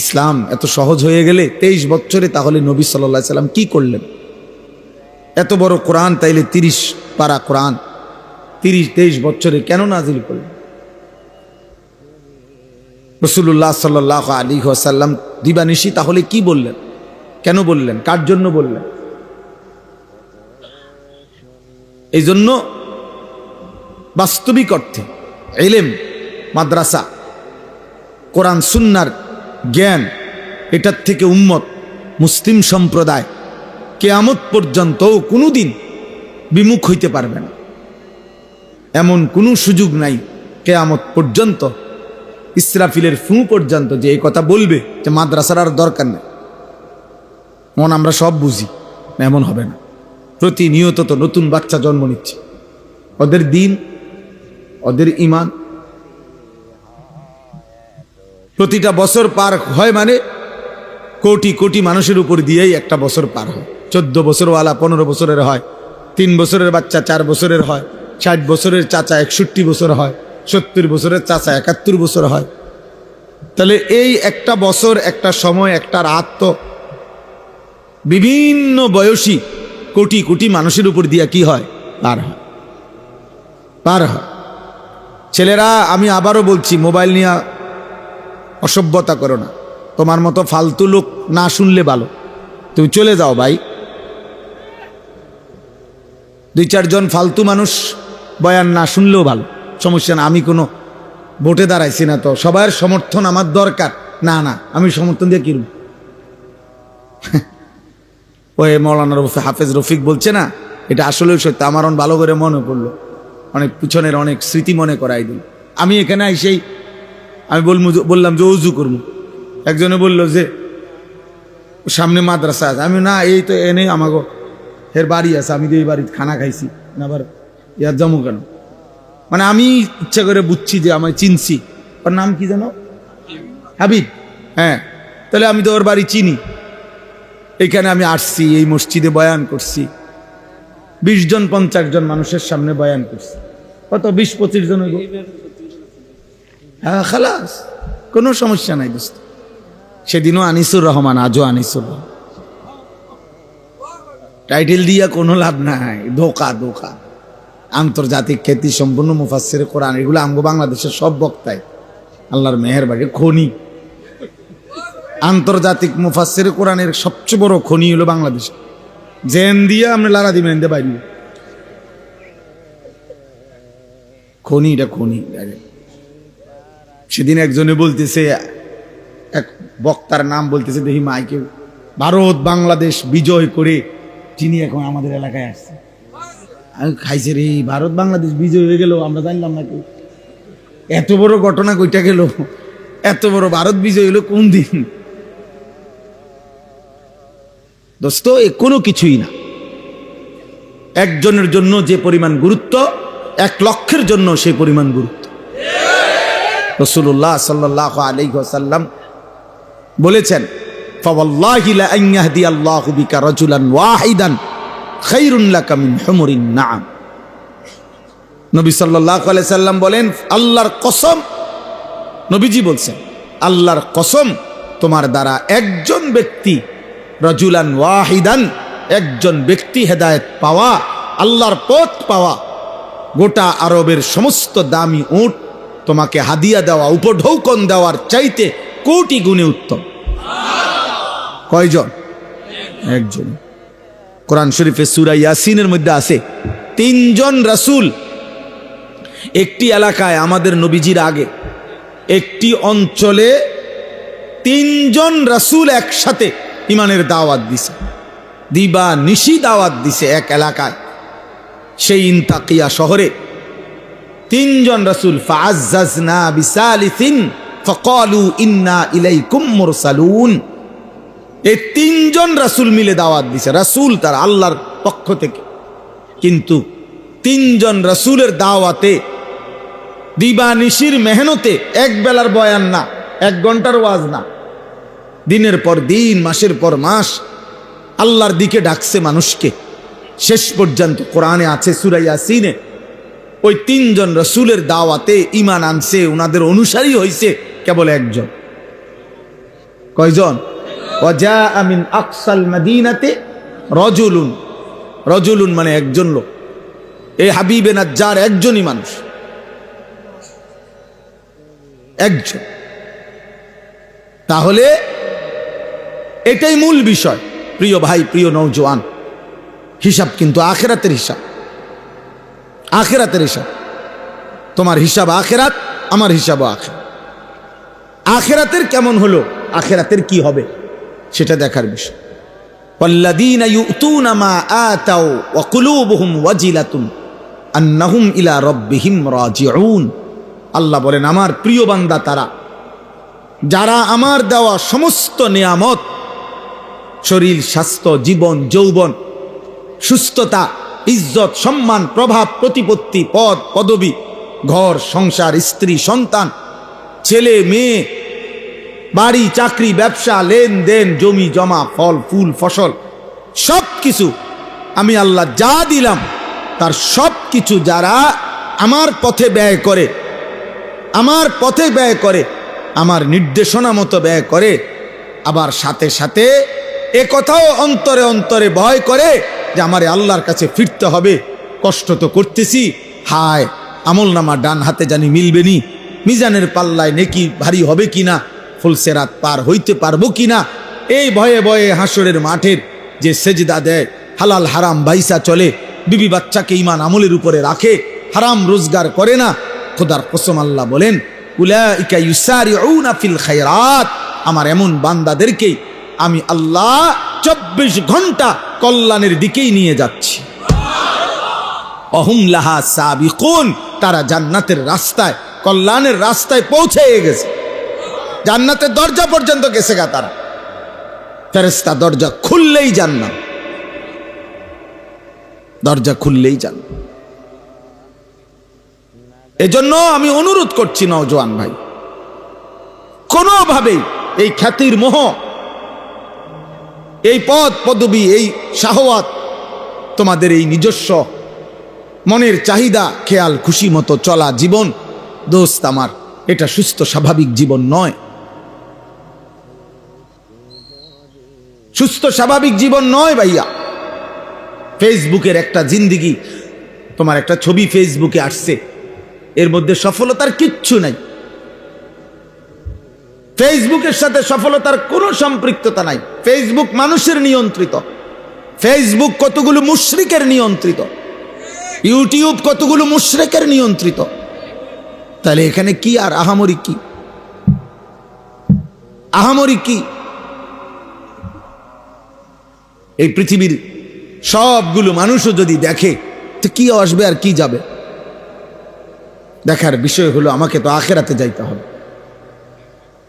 ইসলাম এত সহজ হয়ে গেলে 23 বছরে তাহলে নবী সাল্লাল্লাহু আলাইহি সাল্লাম কি করলেন? এত বড় কোরআন তাইলে 30 পারা কোরআন 23 বছরে কেন নাজিল করলেন? রাসূলুল্লাহ সাল্লাল্লাহু আলাইহি ওয়াসাল্লাম দিবানিশি তাহলে কি বললেন, কেন বললেন, কার জন্য বললেন? এই জন্য বাস্তবিক অর্থে ইলম, মাদ্রাসা, কোরআন সুন্নাহর জ্ঞান, এটার থেকে উম্মত মুসলিম সম্প্রদায় কিয়ামত পর্যন্ত কোনোদিন বিমুখ হইতে পারবে না। এমন কোনো সুযোগ নাই কিয়ামত পর্যন্ত, ইসরাফিলের ফু পর্যন্ত, যে এই কথা বলবে যে মাদ্রাসার আর দরকার নেই। মন আমরা সব বুঝি, এমন হবে না। প্রতিনিয়ত তো নতুন বাচ্চা জন্ম নিচ্ছে, ওদের দিন, ওদের ঈমান, প্রতিটা বছর পার হয় মানে কোটি কোটি মানুষের উপর দিয়েই একটা বছর পার হয়। 14 বছরওয়ালা 15 বছরের হয়, 3 বছরের বাচ্চা 4 বছরের হয়, 60 বছরের চাচা 61 বছর হয়, 70 বছরের চাচা 71 বছর হয়। তাহলে এই একটা বছর, একটা সময়, একটা রাত তো বিভিন্ন বয়সী কোটি কোটি মানুষের উপর দিয়া কি হয়? পার হয়, পার হয়। ছেলেরা, আমি আবারও বলছি, মোবাইল নিয়ে অসভ্যতা করো না। তোমার মতো ফালতু লোক না শুনলে ভালো, তুমি চলে যাও ভাই। 2-4 জন ফালতু মানুষ বয়ান না শুনলেও ভালো, সমস্যা না। আমি কোনো ভোটে দাঁড়াইছি না, তো সবার সমর্থন আমার দরকার না, না আমি সমর্থন দিয়ে কিরম। ওই মৌলানা হাফেজ রফিক বলছে না, এটা আসলে সত্য। আমার ভালো করে মনে পড়লো, অনেক পিছনের অনেক স্মৃতি মনে করাই দিল। আমি এখানে এসেই আমি বললাম যে ওযু করবো, একজনে বলল যে সামনে মাদ্রাসা আছে। আমি না, এই তো এনে আমাকে এর বাড়ি আছে, আমি তো এই বাড়িতে খানা খাইছি না, আবার ইয়ার জমু কেন? মানে আমি ইচ্ছা করে বুঝছি যে আমায় চিনছি। ওর নাম কি জানো? হাবিব। হ্যাঁ, তাহলে আমি তো ওর বাড়ি চিনি। এখানে আমি আসছি, এই মসজিদে বয়ান করছি, 20 জন 50 জন মানুষের সামনে বয়ান করছি। কত 20-25 জন হইব? হ্যাঁ, খালাস, কোনো সমস্যা নাই দোস্ত। সেদিনও আনিসুর রহমান, আজও আনিসুর রহমান। টাইটেল দিয়া কোনো লাভ নাই, ধোকা ধোকা। আন্তর্জাতিক খ্যাতি সম্পন্ন মুফাসসিরে কোরআন, এগুলো আমগো বাংলাদেশের সব বক্তায় আল্লাহর মেহেরবানি খনি। আন্তর্জাতিক মুফাসসিরে কোরআনের সবচেয়ে বড় খনি হলো বাংলাদেশ। জেন দিয়া আমরা লারা দিবেন দে বাইরে খনি, এটা খনি। সেদিন একজনে বলতেছে, এক বক্তার নাম বলতেছে, দেখি মাইকে, ভারত বাংলাদেশ বিজয় করে তিনি এখন আমাদের এলাকায় আসছে। আমি খাইছে রে, ভারত বাংলাদেশ বিজয় হয়ে গেল, আমরা জানলাম না কেউ। এত বড় ঘটনা কইটা গেল, এত বড় ভারত বিজয় হলো কোন দিন? দোস্ত, এ কোনো কিছুই না। একজনের জন্য যে পরিমাণ গুরুত্ব, 1 লক্ষের জন্য সেই পরিমাণ গুরুত্ব। রাসূলুল্লাহ সাল্লাল্লাহু আলাইহি ওয়াসাল্লাম বলেছেন, ফাওয়াল্লাহি লা আন ইয়াহদিয়াল্লাহু বিকা রাজুলান ওয়াহিদান খায়রুন লাকা মিন হুমুরিন নাআম। নবী সাল্লাল্লাহু আলাইহি সাল্লাম বলেন, আল্লাহর কসম, নবীজি বলছেন, আল্লাহর কসম, তোমার দ্বারা একজন ব্যক্তি, রাজুলান ওয়াহিদান, একজন ব্যক্তি হেদায়েত পাওয়া, আল্লাহর পথ পাওয়া, গোটা আরবের সমস্ত দামি উট তোমাকে হাদিয়া দেওয়া, উপঢৌকন দেওয়ার চাইতে কোটি গুণে উত্তম। কয়জন? একজন। কোরআন শরীফে সূরা ইয়াসিনের মধ্যে আছে 3 জন রাসূল একটি এলাকায়, আমাদের নবীজির আগে একটি অঞ্চলে 3 জন রাসূল একসাথে ইমানের দাওয়াত দিছে, দিবা নিশি দাওয়াত দিছে এক এলাকায়। সেই ইনতাকিয়া শহরে তিনজন রাসূল ফাআজ্জাজনা বিসালিসিন ফাকালু ইন্না ইলাইকুম মুরসালুন। এই তিনজন রাসূল মিলে দাওয়াত দিছে, রাসূল তার আল্লাহর পক্ষ থেকে। কিন্তু তিনজন রাসূলের দাওয়াতে দিবানিশির মেহনতে, এক বেলার বয়ান না, 1 ঘন্টার ওয়াজ না, দিনের পর দিন, মাসের পর মাস আল্লাহর দিকে ডাকছে মানুষকে। শেষ পর্যন্ত কোরআনে আছে সূরা ইয়াসিনে, ওই তিনজন রাসূলের দাওয়াতে ঈমান আনছে, ওনাদের অনুসারী হইছে কেবল একজন। কয়জন? ওয়াজাআ মিন আকসাল মাদিনাতে রাজুলুন। রাজুলুন মানে একজন লোক। এই হাবিবে নাজ্জার একজনই মানুষ, একজন। তাহলে এটাই মূল বিষয়। প্রিয় ভাই, প্রিয় নওজোয়ান, হিসাব কিন্তু আখিরাতের হিসাব, আখিরাতের হিসাব। তোমার হিসাব আখিরাত, আমার হিসাব আখিরাত। আখিরাতের কেমন হলো, আখিরাতের কি হবে, সেটা দেখার বিষয়। ওয়াল্লাযীনা ইউতুনা মা আতাউ ওয়া কুলুবুহুম ওয়াজিলাতুন আন্নাহুম ইলা রাব্বিহিম রাজিউন। আল্লাহ বলেন, আমার প্রিয় বান্দা তারা যারা আমার দেওয়া সমস্ত নিয়ামত, শরীর, স্বাস্থ্য, জীবন, যৌবন, সুস্থতা, ইজ্জত, সম্মান, প্রভাব, প্রতিপত্তি, পদ, পদবী, ঘর, সংসার, স্ত্রী, সন্তান, ছেলে, মেয়ে, বাড়ি, চাকরি, ব্যবসা, লেনদেন, জমি জমা, ফল ফুল, ফসল, সব কিছু আমি আল্লাহ যা দিলাম, তার সব কিছু যারা আমার পথে ব্যয় করে, আমার পথে ব্যয় করে, আমার নির্দেশনা মতো ব্যয় করে, আবার সাথে সাথে এ কথাও অন্তরে অন্তরে ভয় করে যে আমারে আল্লাহর কাছে ফিরতে হবে, কষ্ট তো করতেছি, হায় আমল নামা ডান হাতে জানি মিলবে নি, মিজানের পাল্লায় নেকি ভারী হবে কিনা, ফুলসেরাত পার হইতে পারবো কিনা, এই ভয়ে ভয়ে হাসরের মাঠের যে সেজদা দেয়, হালাল হারাম বাইসা চলে, বিবি বাচ্চাকে ঈমান আমলের উপরে রাখে, হারাম রোজগার করে না, খোদার কসম আল্লাহ বলেন, উলাইকা ইউসারিউনা ফিল খায়রাত, আমার এমন বান্দাদেরকেই আমি আল্লাহ 24 ঘন্টা কল্যাণের দিকেই নিয়ে যাচ্ছি। অহুম লাহা সাবিকুন, তারা জান্নাতের রাস্তায়, কল্যাণের রাস্তায় পৌঁছে গেছে, জান্নাতের দরজা পর্যন্ত গেছে গা তারা। ফেরেশতা দরজা খুললেই জান্নাত, দরজা খুললেই জান্নাত। এজন্য আমি অনুরোধ করছি নওজোয়ান ভাই, কোনোভাবেই এই খ্যাতির মোহ, এই পদ পদবী, এই শাহওয়াত, তোমাদের এই নিজস্ব মনের চাহিদা, খেয়াল খুশি মতো চলা জীবন, দোস্ত আমার, এটা সুস্থ স্বাভাবিক জীবন নয়, সুস্থ স্বাভাবিক জীবন নয় ভাইয়া। ফেসবুকের একটা জিন্দিগি, তোমার একটা ছবি ফেসবুকে আসছে, এর মধ্যে সফলতার কিচ্ছু নাই, ফেসবুকের সাথে সফলতার কোনো সম্পৃক্ততা নাই। ফেসবুক মানুষের নিয়ন্ত্রিত, ফেসবুক কতগুলো মুশরিকের নিয়ন্ত্রিত, ইউটিউব কতগুলো মুশরিকের নিয়ন্ত্রিত। তাহলে এখানে কি আর আহামরি কি, আহামরি কি? এই পৃথিবীর সবগুলো মানুষও যদি দেখে তো কি আসবে আর কি যাবে? দেখার বিষয় হলো আমাকে তো আখিরাতে যাইতে হবে।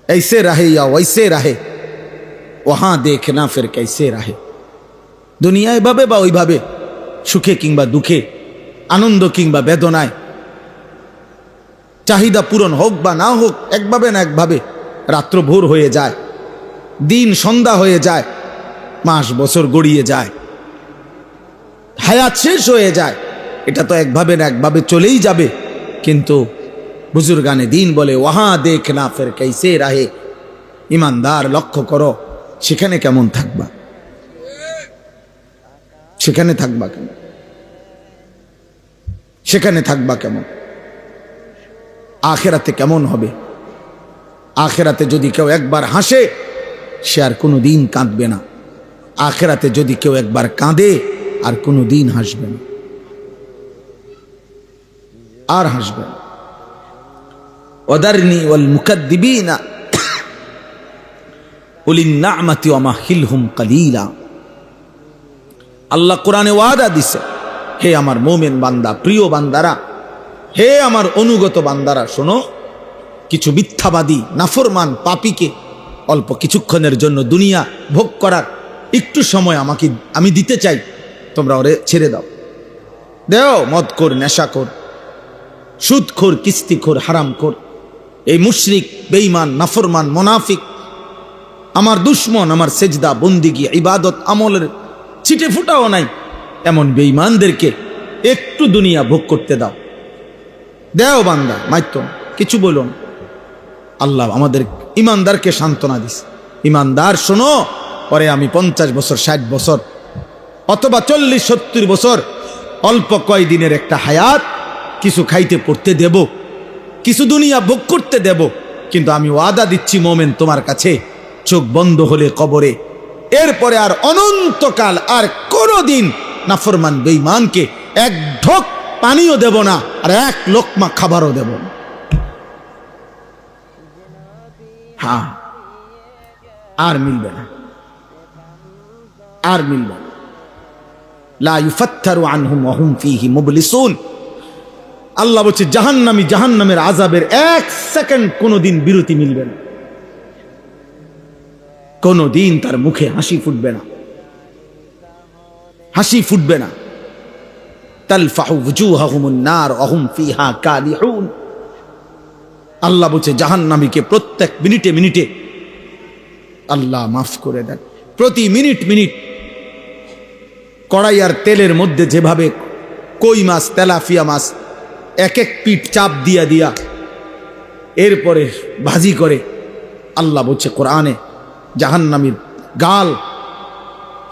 ऐसे रहे या वैसे रहे वहां देखना फिर कैसे रहे। দুনিয়া এভাবে বা ওইভাবে, সুখে কিংবা দুঃখে, আনন্দ কিংবা বেদনায়, চাহিদা পূরণ হোক বা না হোক, একভাবে না একভাবে রাত্র ভোর হয়ে যায়, দিন সন্ধ্যা হয়ে যায়, মাস বছর গড়িয়ে যায়, হায়াত শেষ হয়ে যায়। এটা তো একভাবে না একভাবে চলেই যাবে। কিন্তু বুজুর্গানে দিন বলে, ওয়াহা দেখনা ফির कैसे रहे। ইমানদার, লক্ষ্য করো সেখানে কেমন থাকবা, সেখানে থাকবা কেমন, সেখানে থাকবা কেমন, আখিরাতে কেমন হবে। আখিরাতে যদি কেউ একবার হাসে, সে আর কোনো দিন কাঁদবে না। আখিরাতে যদি কেউ একবার কাঁদে, আর কোনো দিন হাসবে না, আর হাসবে না। ওয়াদারনি ওয়াল মুকাদ্দিবিনা উলিন নি'মাতি ওয়া মাহিলহুম কালিলা। আল্লাহ কোরআনে ওয়াদা দিছে, হে আমার মুমিন বান্দা, প্রিয় বান্দারা, হে আমার অনুগত বান্দারা শোনো, কিছু মিথ্যাবাদী নাফরমান পাপীকে অল্প কিছুক্ষণের জন্য দুনিয়া ভোগ করার একটু সময় আমি দিতে চাই, তোমরা ওরে ছেড়ে দাও। দেও মদখোর, নেশাখোর, সুদখোর, কিস্তিখোর, হারামখোর, এই মুশরিক, বেঈমান, নাফরমান, মুনাফিক, আমার দুশ্মন, আমার সেজদা, বন্দিগি, ইবাদত আমলের ছিটে ফুটাও নাই এমন বেঈমানদেরকে একটু দুনিয়া ভোগ করতে দাও। দেও বান্দা, মাইতো কিছু বলো না। আল্লাহ আমাদের ইমানদারকে সান্ত্বনা দিস, ইমানদার শোনো, পরে আমি 50 বছর, 60 বছর অথবা 40-70 বছর, অল্প কয়দিনের একটা হায়াত, কিছু খাইতে পড়তে দেব, কিছু দুনিয়া ভোগ করতে দেব, কিন্তু আমি ওয়াদা দিচ্ছি মোমেন তোমার কাছে, চোখ বন্ধ হলে কবরে, এরপরে আর অনন্তকাল আর কোনোদিন নাফরমান বেঈমানকে এক ঢোক পানিও দেব না, আর এক লোকমা খাবারও দেব না। হ্যাঁ, আর মিলবে না, আর মিলবে না। লা ইউফাত্তারু আনহুম ওয়া হুম ফীহি মুবলিসুন। আল্লাহ বলছে জাহান্নামী জাহান্নামের আযাবের 1 সেকেন্ড কোনোদিন বিরতি মিলবে না, কোনোদিন তার মুখে হাসি ফুটবে না, হাসি ফুটবে না। তালফাহু ওয়ুজুহাহুমুন নার ওয়া হুম ফীহা কালিহুন। আল্লাহ বলছে জাহান্নামীকে প্রত্যেক মিনিটে মিনিটে আল্লাহ মাফ করে দেন। প্রতি মিনিট মিনিট কড়াই আর তেলের মধ্যে যেভাবে কই মাছ, তেলাপিয়া মাছ এক এক পিঠ চাপ দিয়া দিয়া এরপরে ভাজি করে, আল্লাহ বলছে কোরআনে জাহান্নামীর গাল,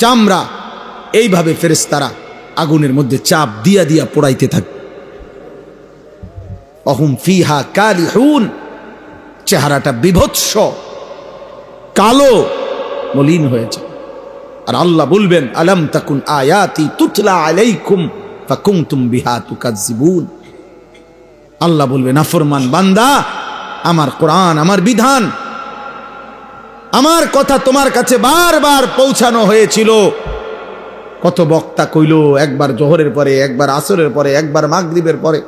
চামড়া এইভাবে ফেরেশতারা আগুনের মধ্যে চাপ দিয়া দিয়া পোড়াইতে থাকে। অহুম ফিহা কালিহুন, চেহারাটা বিভৎস, কালো, মলিন হয়েছে। আর আল্লাহ বলবেন আলাম তাকুন আয়াতি তুতলা আলাইকুম ফাকুনতুম বিহা তুকাজ্জিবুন। আল্লাহ বলবেন নাফরমান বান্দা, আমার কোরআন, আমার বিধান, আমার কথা তোমার কাছে বারবার পৌঁছানো হয়েছিল। কত বক্তা কইল, একবার জোহরের পরে, একবার আসরের পরে, একবার মাগরিবের পরে,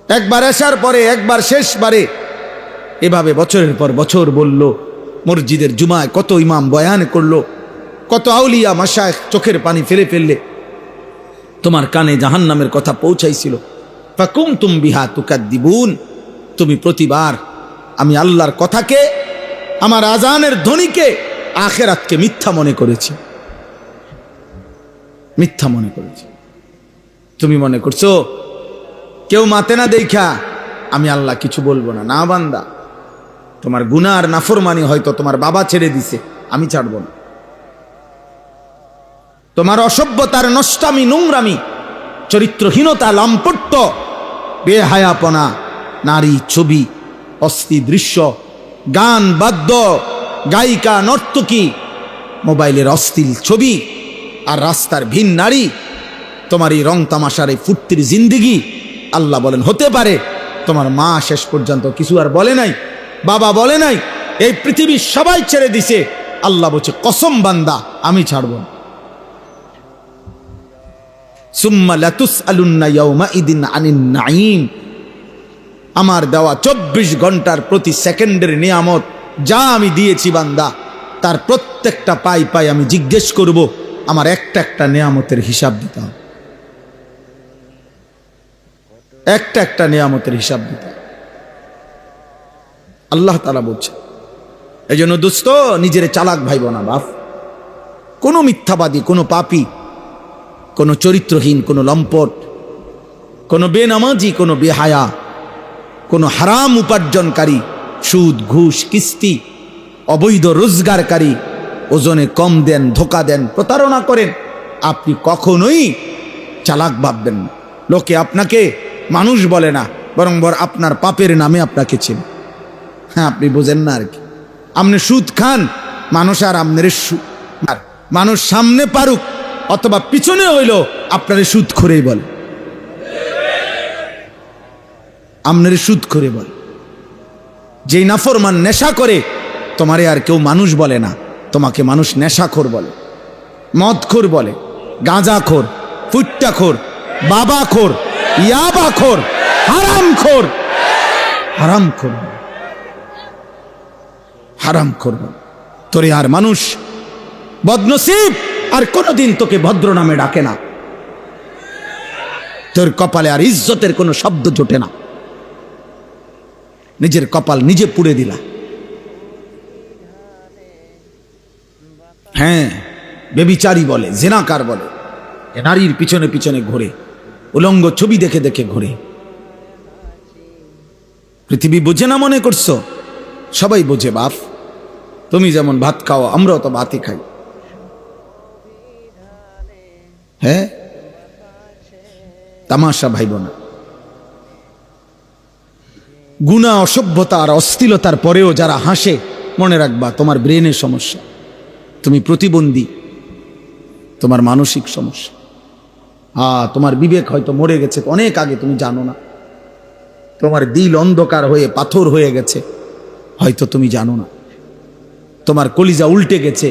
একবার এশার পরে, একবার শেষবারে, এভাবে বছরের পর বছর বলল। মসজিদের জুমায় কত ইমাম বয়ান করলো, কত আউলিয়া মাশায়েখ চোখের পানি ফেলে ফেললে, তোমার কানে জাহান্নামের কথা পৌঁছাইছিল। ফাকুনতুম বিহা তুকাদ্দিবুন, তুমি প্রতিবার আমি আল্লাহর কথাকে, আমার আজানের ধ্বনিকে, আখিরাতকে মিথ্যা মনে করেছি, মিথ্যা মনে করেছি। তুমি মনে করছো কেউ মাতে না দেখা আমি আল্লাহ কিছু বলবো না? না বান্দা, তোমার গুনাহ আর নাফরমানি হয়তো তোমার বাবা ছেড়ে দিছে, আমি ছাড়ব না। তোমার অসভ্যতার, নষ্টামি, নোংরামি, চরিত্রহীনতা, লম্পট্য, বেহায়াপনা, নারী, ছবি, অস্থি দৃশ্য, গান, বাদ্য, গায়িকা, নর্তকী, মোবাইলের অশ্লীল ছবি, আর রাস্তার ভিন নারী, তোমার এই রং তামাশার এই ফুর্তির জিন্দিগি। আল্লাহ বলেন হতে পারে তোমার মা শেষ পর্যন্ত কিছু আর বলে নাই, বাবা বলে নাই, এই পৃথিবীর সবাই ছেড়ে দিছে, আল্লাহ বলছে কসম বান্দা আমি ছাড়ব না। সুম্মা লাতুসআলুন্না ইয়াওমাইদিন আনিন নাঈম, আমার দেওয়া 24 ঘন্টার প্রতি সেকেন্ডের নিয়ামত যা আমি দিয়েছি বান্দা, তার প্রত্যেকটা পাই পাই আমি জিজ্ঞেস করব, আমার একটা একটা নিয়ামতের হিসাব দিতে হবে, একটা একটা নিয়ামতের হিসাব দিতে। আল্লাহ তাআলা বলছে, এই জন্য দোস্ত নিজের চালাক ভাইব না বাপ। কোনো মিথ্যাবাদী, কোনো পাপী, কোনো চরিত্রহীন, কোনো লম্পট, কোনো বেনামাজি, কোনো বেহায়া, কোনো হারাম উপার্জনকারী, সুদ, ঘুষ, কিস্তি, অবৈধ রোজগারকারী, ওজনে কম দেন, ধোকা দেন, প্রতারণা করেন, আপনি কখনোই চালাক ভাববেন না। লোকে আপনাকে মানুষ বলে না, বরং আপনার পাপের নামে আপনাকে চেনে। হ্যাঁ, আপনি বোঝেন না আর কি। আপনি সুদ খান, মানুষ আর আপনার মানুষ সামনে পারুক অথবা পিছনে হইল আপনার সুদ খোরেই বলে, আপনার সুদ খোরে বলে। যেই নাফরমান নেশা করে তোমারে আর কেউ মানুষ বলে না, তোমাকে মানুষ নেশাখোর বলে, মদখোর বলে, গাঁজাখোর, ফুট্টাখোর, বাবাখোর, ইয়াবাখোর, হারামখোর, হারামখোর, হারামখোর। তোরে আর মানুষ বদনসিব আর কোনোদিন তোকে ভদ্র নামে ডাকে না। তোর কপালে আর ইজ্জতের কোনো শব্দ জোটে না। নিজের কপাল নিজে পুড়ে দিলা। হ্যাঁ, বেবিচারী বলে, জেনাকার বলে, নারীর পিছনে পিছনে ঘোরে, উলঙ্গ ছবি দেখে দেখে ঘোরে। পৃথিবী বোঝে না মনে করছো? সবাই বোঝে বাপ। তুমি যেমন ভাত খাও, আমরাও তো ভাতই খাই। হ্যাঁ, তামাশা ভাইব না। গুনাহ, অসভ্যতা আর অশ্লীলতার পরেও যারা হাসে, মনে রাখবা তোমার ব্রেনের সমস্যা, তুমি প্রতিবন্ধী, তোমার মানসিক সমস্যা। তোমার বিবেক হয়তো মরে গেছে অনেক আগে, তুমি জানো না। তোমার দিল অন্ধকার হয়ে পাথর হয়ে গেছে, হয়তো তুমি জানো না। তোমার কলিজা উল্টে গেছে।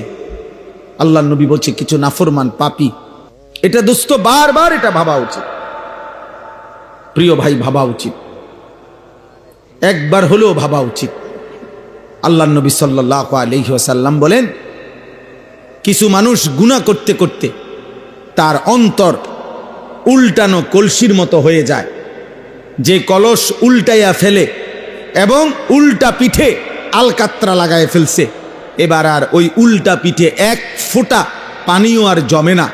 আল্লাহর নবী বলছে কিছু নাফরমান পাপী। এটা দোস্ত বারবার এটা ভাবা উচিত, প্রিয় ভাই, ভাবা উচিত, একবার হলেও ভাবা উচিত। আল্লাহর নবী সাল্লাল্লাহু আলাইহি ওয়াসাল্লাম বলেন, কিছু মানুষ গুনাহ করতে করতে তার অন্তর উল্টানো কলসির মতো হয়ে যায়। যে কলস উল্টাইয়া ফেলে এবং উল্টা পিঠে আলকাত্রা লাগায় ফেলছে, এবার আর ওই উল্টা পিঠে এক ফোঁটা পানিও আর জমে না।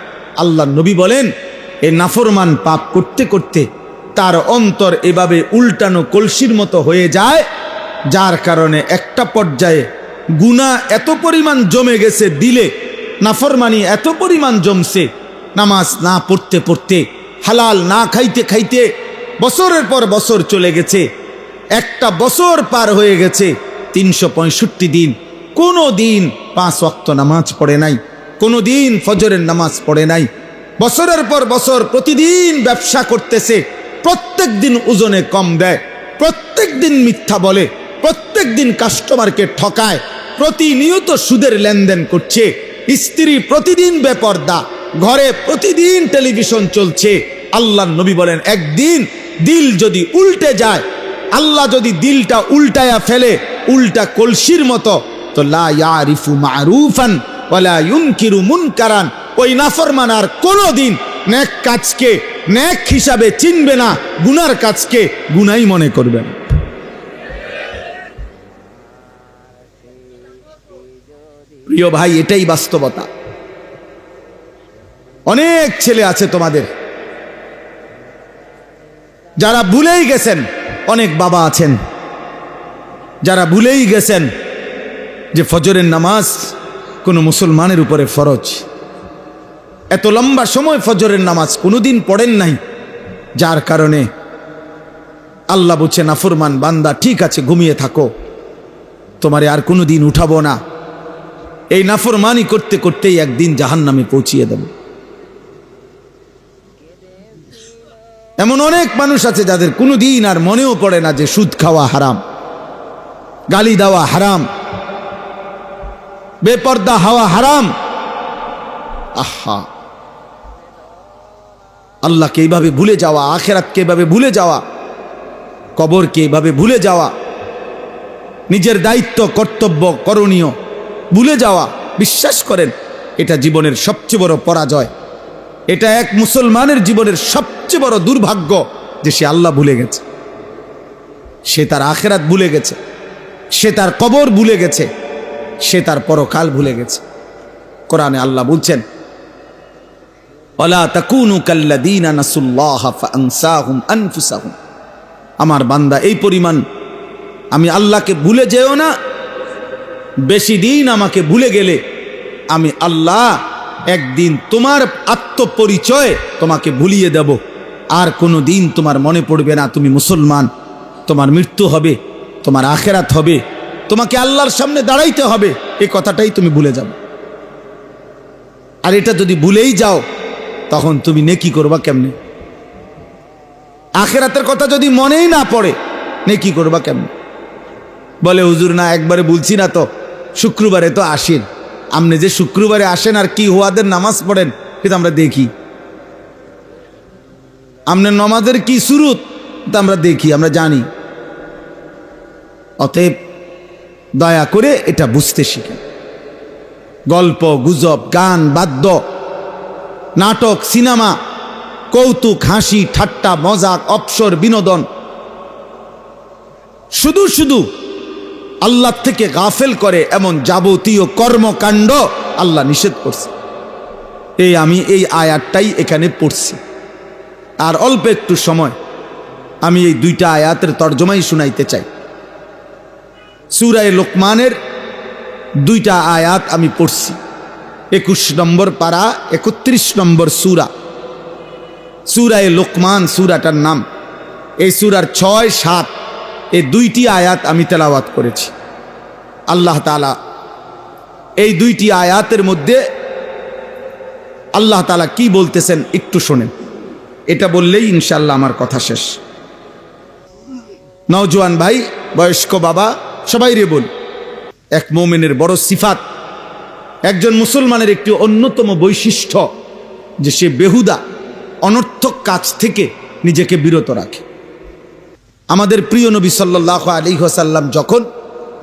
আল্লাহর নবী বলেন, এ নাফরমান পাপ করতে করতে তার অন্তর এভাবে উল্টানো কলসির মতো হয়ে যায়, যার কারণে একটা পর্যায়ে গুনাহ এত পরিমাণ জমে গেছে দিলে, নাফরমানি এত পরিমাণ জমছে, নামাজ না পড়তে পড়তে, হালাল না খাইতে খাইতে বছরের পর বছর চলে গেছে। একটা বছর পার হয়ে গেছে, 365 দিন কোনো দিন 5 ওয়াক্ত নামাজ পড়ে নাই, কোনো দিন ফজরের নামাজ পড়ে নাই। বছরের পর বছর প্রতিদিন ব্যবসা করতেছে, প্রত্যেক দিন ওজনে কম দেয়, প্রত্যেক দিন মিথ্যা বলে, প্রত্যেক দিন কাস্টমারকে ঠকায়, প্রতিনিয়ত সুদের লেনদেন করছে, স্ত্রী প্রতিদিন বেপর্দা, ঘরে প্রতিদিন টেলিভিশন চলছে। আল্লাহর নবী বলেন, একদিন দিল যদি উল্টে যায়, আল্লাহ যদি দিলটা উল্টায়া ফেলে উল্টা কলসির মতো, তো লা ইয়ারিফু মারুফান ওয়ালা ইউনকিরু মুনকারান, ওই নাফরমান আর কোনোদিন নেক কাজকে নেক হিসাবে চিনবে না, গুনার কাজকে গুনাই মনে করবে না। প্রিয় ভাই, এটাই বাস্তবতা। অনেক ছেলে আছে তোমাদের যারা ভুলেই গেছেন, অনেক বাবা আছেন যারা ভুলেই গেছেন যে ফজরের নামাজ কোনো মুসলমানের উপরে ফরজ। এত লম্বা সময় ফজরের নামাজ কোনোদিন পড়েন নাই, যার কারণে আল্লাহ বলছে, নাফরমান বান্দা ঠিক আছে, ঘুমিয়ে থাকো, তোমারে আর কোনোদিন উঠাবো না। এই নাফরমানি করতে করতেই একদিন জাহান্নামে পৌঁছিয়ে দেব। এমন অনেক মানুষ আছে যাদের কোনোদিন আর মনেও পড়ে না যে সুদ খাওয়া হারাম, গালি দেওয়া হারাম, বেপর্দা হওয়া হারাম। আহা, আল্লাহকে এইভাবে ভুলে যাওয়া, আখিরাতকে এইভাবে ভুলে যাওয়া, কবরকে এইভাবে ভুলে যাওয়া, নিজের দায়িত্ব কর্তব্য করণীয় ভুলে যাওয়া, বিশ্বাস করেন এটা জীবনের সবচেয়ে বড় পরাজয়। এটা এক মুসলমানের জীবনের সবচেয়ে বড় দুর্ভাগ্য যে সে আল্লাহ ভুলে গেছে, সে তার আখিরাত ভুলে গেছে, সে তার কবর ভুলে গেছে, সে তার পরকাল ভুলে গেছে। কোরআনে আল্লাহ বলছেন, ওয়ালা তাকুনু কাল্লাযীনা নাসুল্লাহা ফাআনসাহুম আনফুসাহুম। আমার বান্দা, এই পরিমাণ আমি আল্লাহকে ভুলে যেও না। বেশি দিন আমাকে ভুলে গেলে আমি আল্লাহ একদিন তোমার আত্মপরিচয় তোমাকে ভুলিয়ে দেব, আর কোনো দিন তোমার মনে পড়বে না তুমি মুসলমান। তোমার মৃত্যু হবে, তোমার আখিরাত হবে, তোমাকে আল্লাহর সামনে দাঁড়াইতে হবে, এই কথাটাই তুমি ভুলে যাবে। আর এটা যদি ভুলেই যাও, তখন তুমি নেকি করবা কেমনে? আখিরাতের কথা যদি মনেই না পড়ে, নেকি করবা কেমনে? বলে হুজুর না, একবারে বলছি না তো, শুক্রবারে তো আসেন। আপনি যে শুক্রবারে আসেন আর কি হুয়াদের নামাজ পড়েন, কিন্তু আমরা দেখি। আপনার নমাজের কি সুরত তা আমরা দেখি, আমরা জানি। অতএব দয়া করে এটা বুঝতে শিখেন। গল্প গুজব, গান, বাদ্য, নাটক, সিনেমা, কৌতুক, হাসি, ঠাট্টা, মজাক, অবসর, বিনোদন, শুধু শুধু আল্লাহ থেকে গাফেল করে এমন যাবতীয় কর্মকাণ্ড আল্লাহ নিষেধ করছে। আমি এই আয়াতটাই এখানে পড়ছি। আর অল্প একটু সময় আমি এই দুইটা আয়াতের তর্জমাই শুনাইতে চাই। সূরা লোকমানের দুইটা আয়াত আমি পড়ছি। 21 নম্বর পারা, 31 নম্বর সূরা। সূরা লোকমান সূরাটার নাম। এই সূরার 6, 7 এই দুইটি আয়াত আমি তেলাওয়াত করেছি। আল্লাহ তাআলা এই দুইটি আয়াতের মধ্যে আল্লাহ তাআলা কি বলতেছেন একটু শোনেন। এটা বললেই ইনশাআল্লাহ আমার কথা শেষ। নওজোয়ান ভাই, বয়স্ক বাবা, সবাই রে বল, এক মুমিনের বড় সিফাত, একজন মুসলমানের একটি অন্যতম বৈশিষ্ট্য যে সে বেহুদা অনর্থক কাজ থেকে নিজেকে বিরত রাখে। আমাদের প্রিয় নবী সাল্লাল্লাহু আলাইহি ওয়াসাল্লাম যখন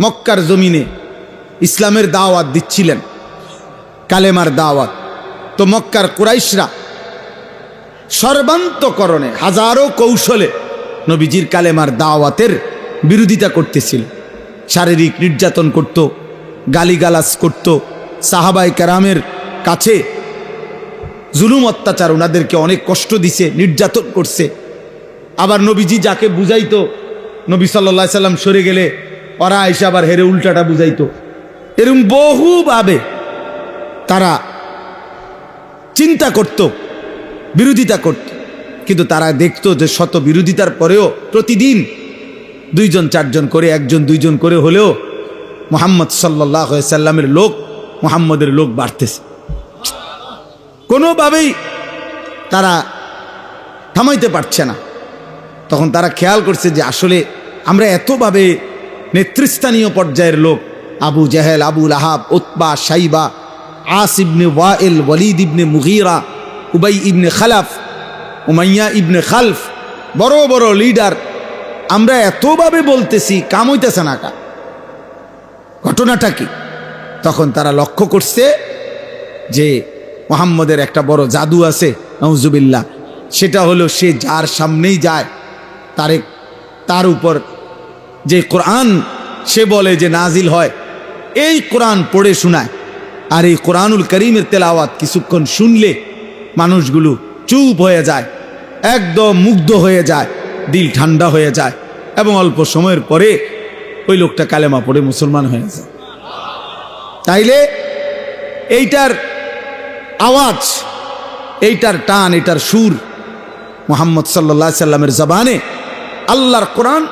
মক্কার জমিনে ইসলামের দাওয়াত দিচ্ছিলেন, কালেমার দাওয়াত, তো মক্কার কুরাইশরা সর্বান্তকরণে হাজারো কৌশলে নবীজির কালেমার দাওয়াতের বিরোধিতা করতেছিল। শারীরিক নির্যাতন করত, গালিগালাজ করত, সাহাবায়ে কেরামের কাছে জুলুম অত্যাচার, ওনাদেরকে অনেক কষ্ট দিছে, নির্যাতন করছে। আবার নবীজি যাকে বুঝাইতো, নবী সাল্লাল্লাহু আলাইহি সাল্লাম সরে গেলে ওরা আইসা আবার হেরে উল্টাটা বুঝাইতো। এরকম বহুভাবে তারা চিন্তা করত, বিরোধিতা করত। কিন্তু তারা দেখতো যে শত বিরোধিতার পরেও প্রতিদিন 2 জন 4 জন করে, 1 জন 2 জন করে হলেও মুহাম্মদ সাল্লাল্লাহু আলাইহি সাল্লামের লোক, মুহাম্মদের লোক বাড়তেছে। কোনোভাবেই তারা থামাইতে পারছে না। তখন তারা খেয়াল করছে যে আসলে আমরা এতভাবে নেতৃস্থানীয় পর্যায়ের লোক, আবু জাহেল, আবু লাহাব, উতবা, শাইবা, আস ইবনে ওয়াইল, ওয়ালিদ ইবনে মুগীরা, উবাই ইবনে খালাফ, উমাইয়া ইবনে খালফ, বড় বড় লিডার, আমরা এতভাবে বলতেছি, কাম হইতেছে না। ঘটনাটা কি? তখন তারা লক্ষ্য করছে যে মুহাম্মদের একটা বড় জাদু আছে, নাউজুবিল্লাহ। সেটা হলো সে যার সামনেই যায় তার উপর যে কোরআন সে বলে যে নাজিল হয়, এই কোরআন পড়ে শোনায়। আর এই কোরআনুল করিমের তেলাওয়াত কিছুক্ষণ শুনলে মানুষগুলো চুপ হয়ে যায়, একদম মুগ্ধ হয়ে যায়, দিল ঠান্ডা হয়ে যায়, এবং অল্প সময়ের পরে ওই লোকটা কালেমা পড়ে মুসলমান হয়ে যায়। তাইলে এইটার আওয়াজ, এইটার টান, এইটার সুর মুহাম্মদ সাল্লাল্লাহু আলাইহি সাল্লামের জবানে, আল্লাহর কোরআন,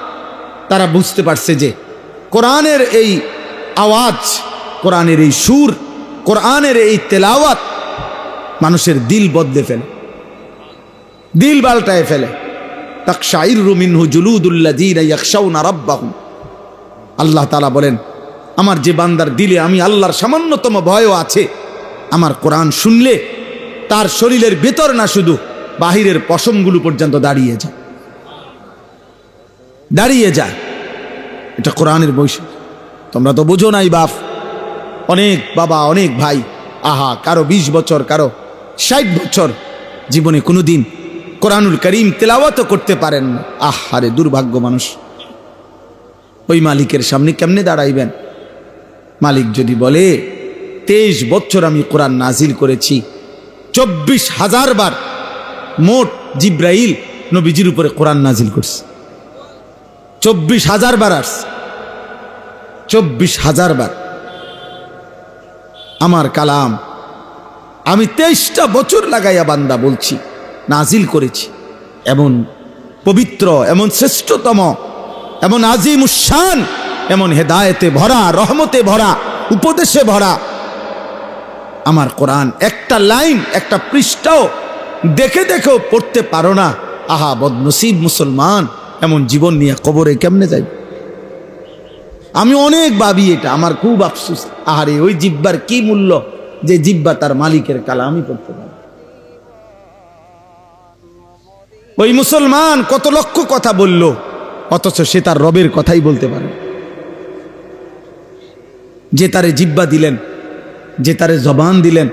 তারা বুঝতে পারছে যে কোরআনের এই আওয়াজ, কোরআনের এই সুর, কোরআনের এই তেলাওয়াত মানুষের দিল বদলে ফেলে, দিল পাল্টায় ফেলে। তাকশাইরু মিনহু জুলুদুল্লাযীনা ইয়াখশাউনা রাব্বাহুম। আল্লাহ তাআলা বলেন, আমার যে বান্দার দিলে আমি আল্লাহর সামান্যতম ভয়ও আছে, আমার কোরআন শুনলে তার শরীরের ভেতর না শুধু বাহিরের পশমগুলো পর্যন্ত দাঁড়িয়ে যায়। এটা কোরআনের বৈশিষ্ট্য। তোমরা তো বোঝো নাই বাপ। অনেক বাবা, অনেক ভাই, আহা, কারো 20 বছর, কারো 60 বছর, জীবনে কোনোদিন কোরআনুল করিম তেলাওয়াতও করতে পারেন না। আহারে দুর্ভাগ্য মানুষ। ওই মালিকের সামনে কেমনে দাঁড়াইবেন? মালিক যদি বলে 23 বছর আমি কোরআন নাজিল করেছি, 24,000 বার মোট জিব্রাইল নবীজির উপরে কোরআন নাজিল করছে। 24,000 বার আসছে, 24,000 বার আমার কালাম আমি 23টা বছর লাগাইয়া বান্দা বলছি, নাজিল করেছি। এমন পবিত্র, এমন শ্রেষ্ঠতম, এমন আজিমুশান, এমন হেদায়েতে ভরা, রহমতে ভরা, উপদেশে ভরা আমার কোরআন। একটা লাইন, একটা পৃষ্ঠাও দেখেও পড়তে পারো না। আহা বদনসিব মুসলমান, এমন জীবন নিয়ে কবরে কেমনে যাই? আমি অনেক ভাবি এটা, আমার খুব আফসোস। আহারে ওই জিব্বার কি মূল্য যে জিব্বা তার মালিকের কালামই পড়তে পারে। ওই মুসলমান কত লক্ষ কথা বলল, অথচ সে তার রবের কথাই বলতে পারে। যে তারে জিহ্বা দিলেন, যে তারে জবান দিলেন,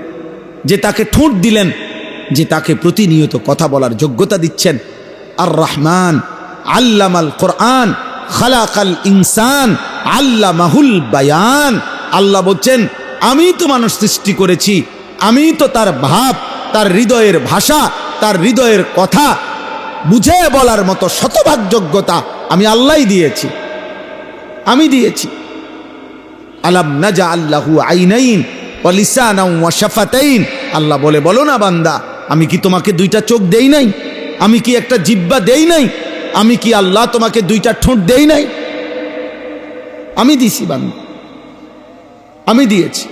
যে তাকে ঠোঁট দিলেন, যে তাকে প্রতিনিয়ত কথা বলার যোগ্যতা দিচ্ছেন। আর রহমান আল্লামাল কোরআন খালাকাল ইনসান আল্লামাহুল বায়ান। আল্লাহ বলছেন, আমি তো মানুষ সৃষ্টি করেছি, আমি তো তার ভাব, তার হৃদয়ের ভাষা, তার হৃদয়ের কথা বুঝে বলার মতো শতভাগ যোগ্যতা আমি আল্লাহই দিয়েছি, আমি দিয়েছি। আলাম নাজআল লাহু আইনাইন ওয়া লিসানান ওয়া শাফাতাইন। আল্লাহ বলে, বলো না বান্দা, আমি কি তোমাকে দুইটা চোখ দেই নাই? আমি কি একটা জিহ্বা দেই নাই? আমি কি আল্লাহ তোমাকে দুইটা ঠোঁট দেই নাই? আমি দিছি বান্দা, আমি দিয়েছি।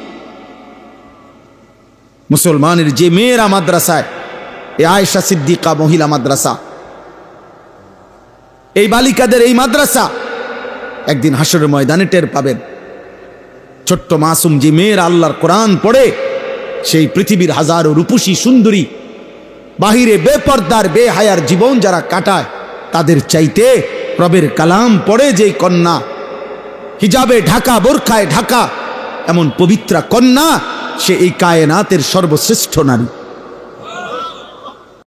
মুসলমানের যে মেয়েরা মাদ্রাসায়, এই আয়েশা সিদ্দিকা মহিলা মাদ্রাসা, এই বালিকাদের এই মাদ্রাসা, একদিন হাসরের ময়দানে টের পাবেন। ছোট্ট মাসুম যে মেয়েরা আল্লাহর কোরআন পড়ে, সেই পৃথিবীর হাজারো রূপসী সুন্দরী বাহিরে বেপর্দার বেহায়ার জীবন যারা কাটায়, তাদের চাইতে রবের কালাম পড়ে যেই কন্যা, হিজাবে ঢাকা, বোরখায় ঢাকা, এমন পবিত্রা কন্যা, সে এই কায়নাতের সর্বশ্রেষ্ঠ নারী।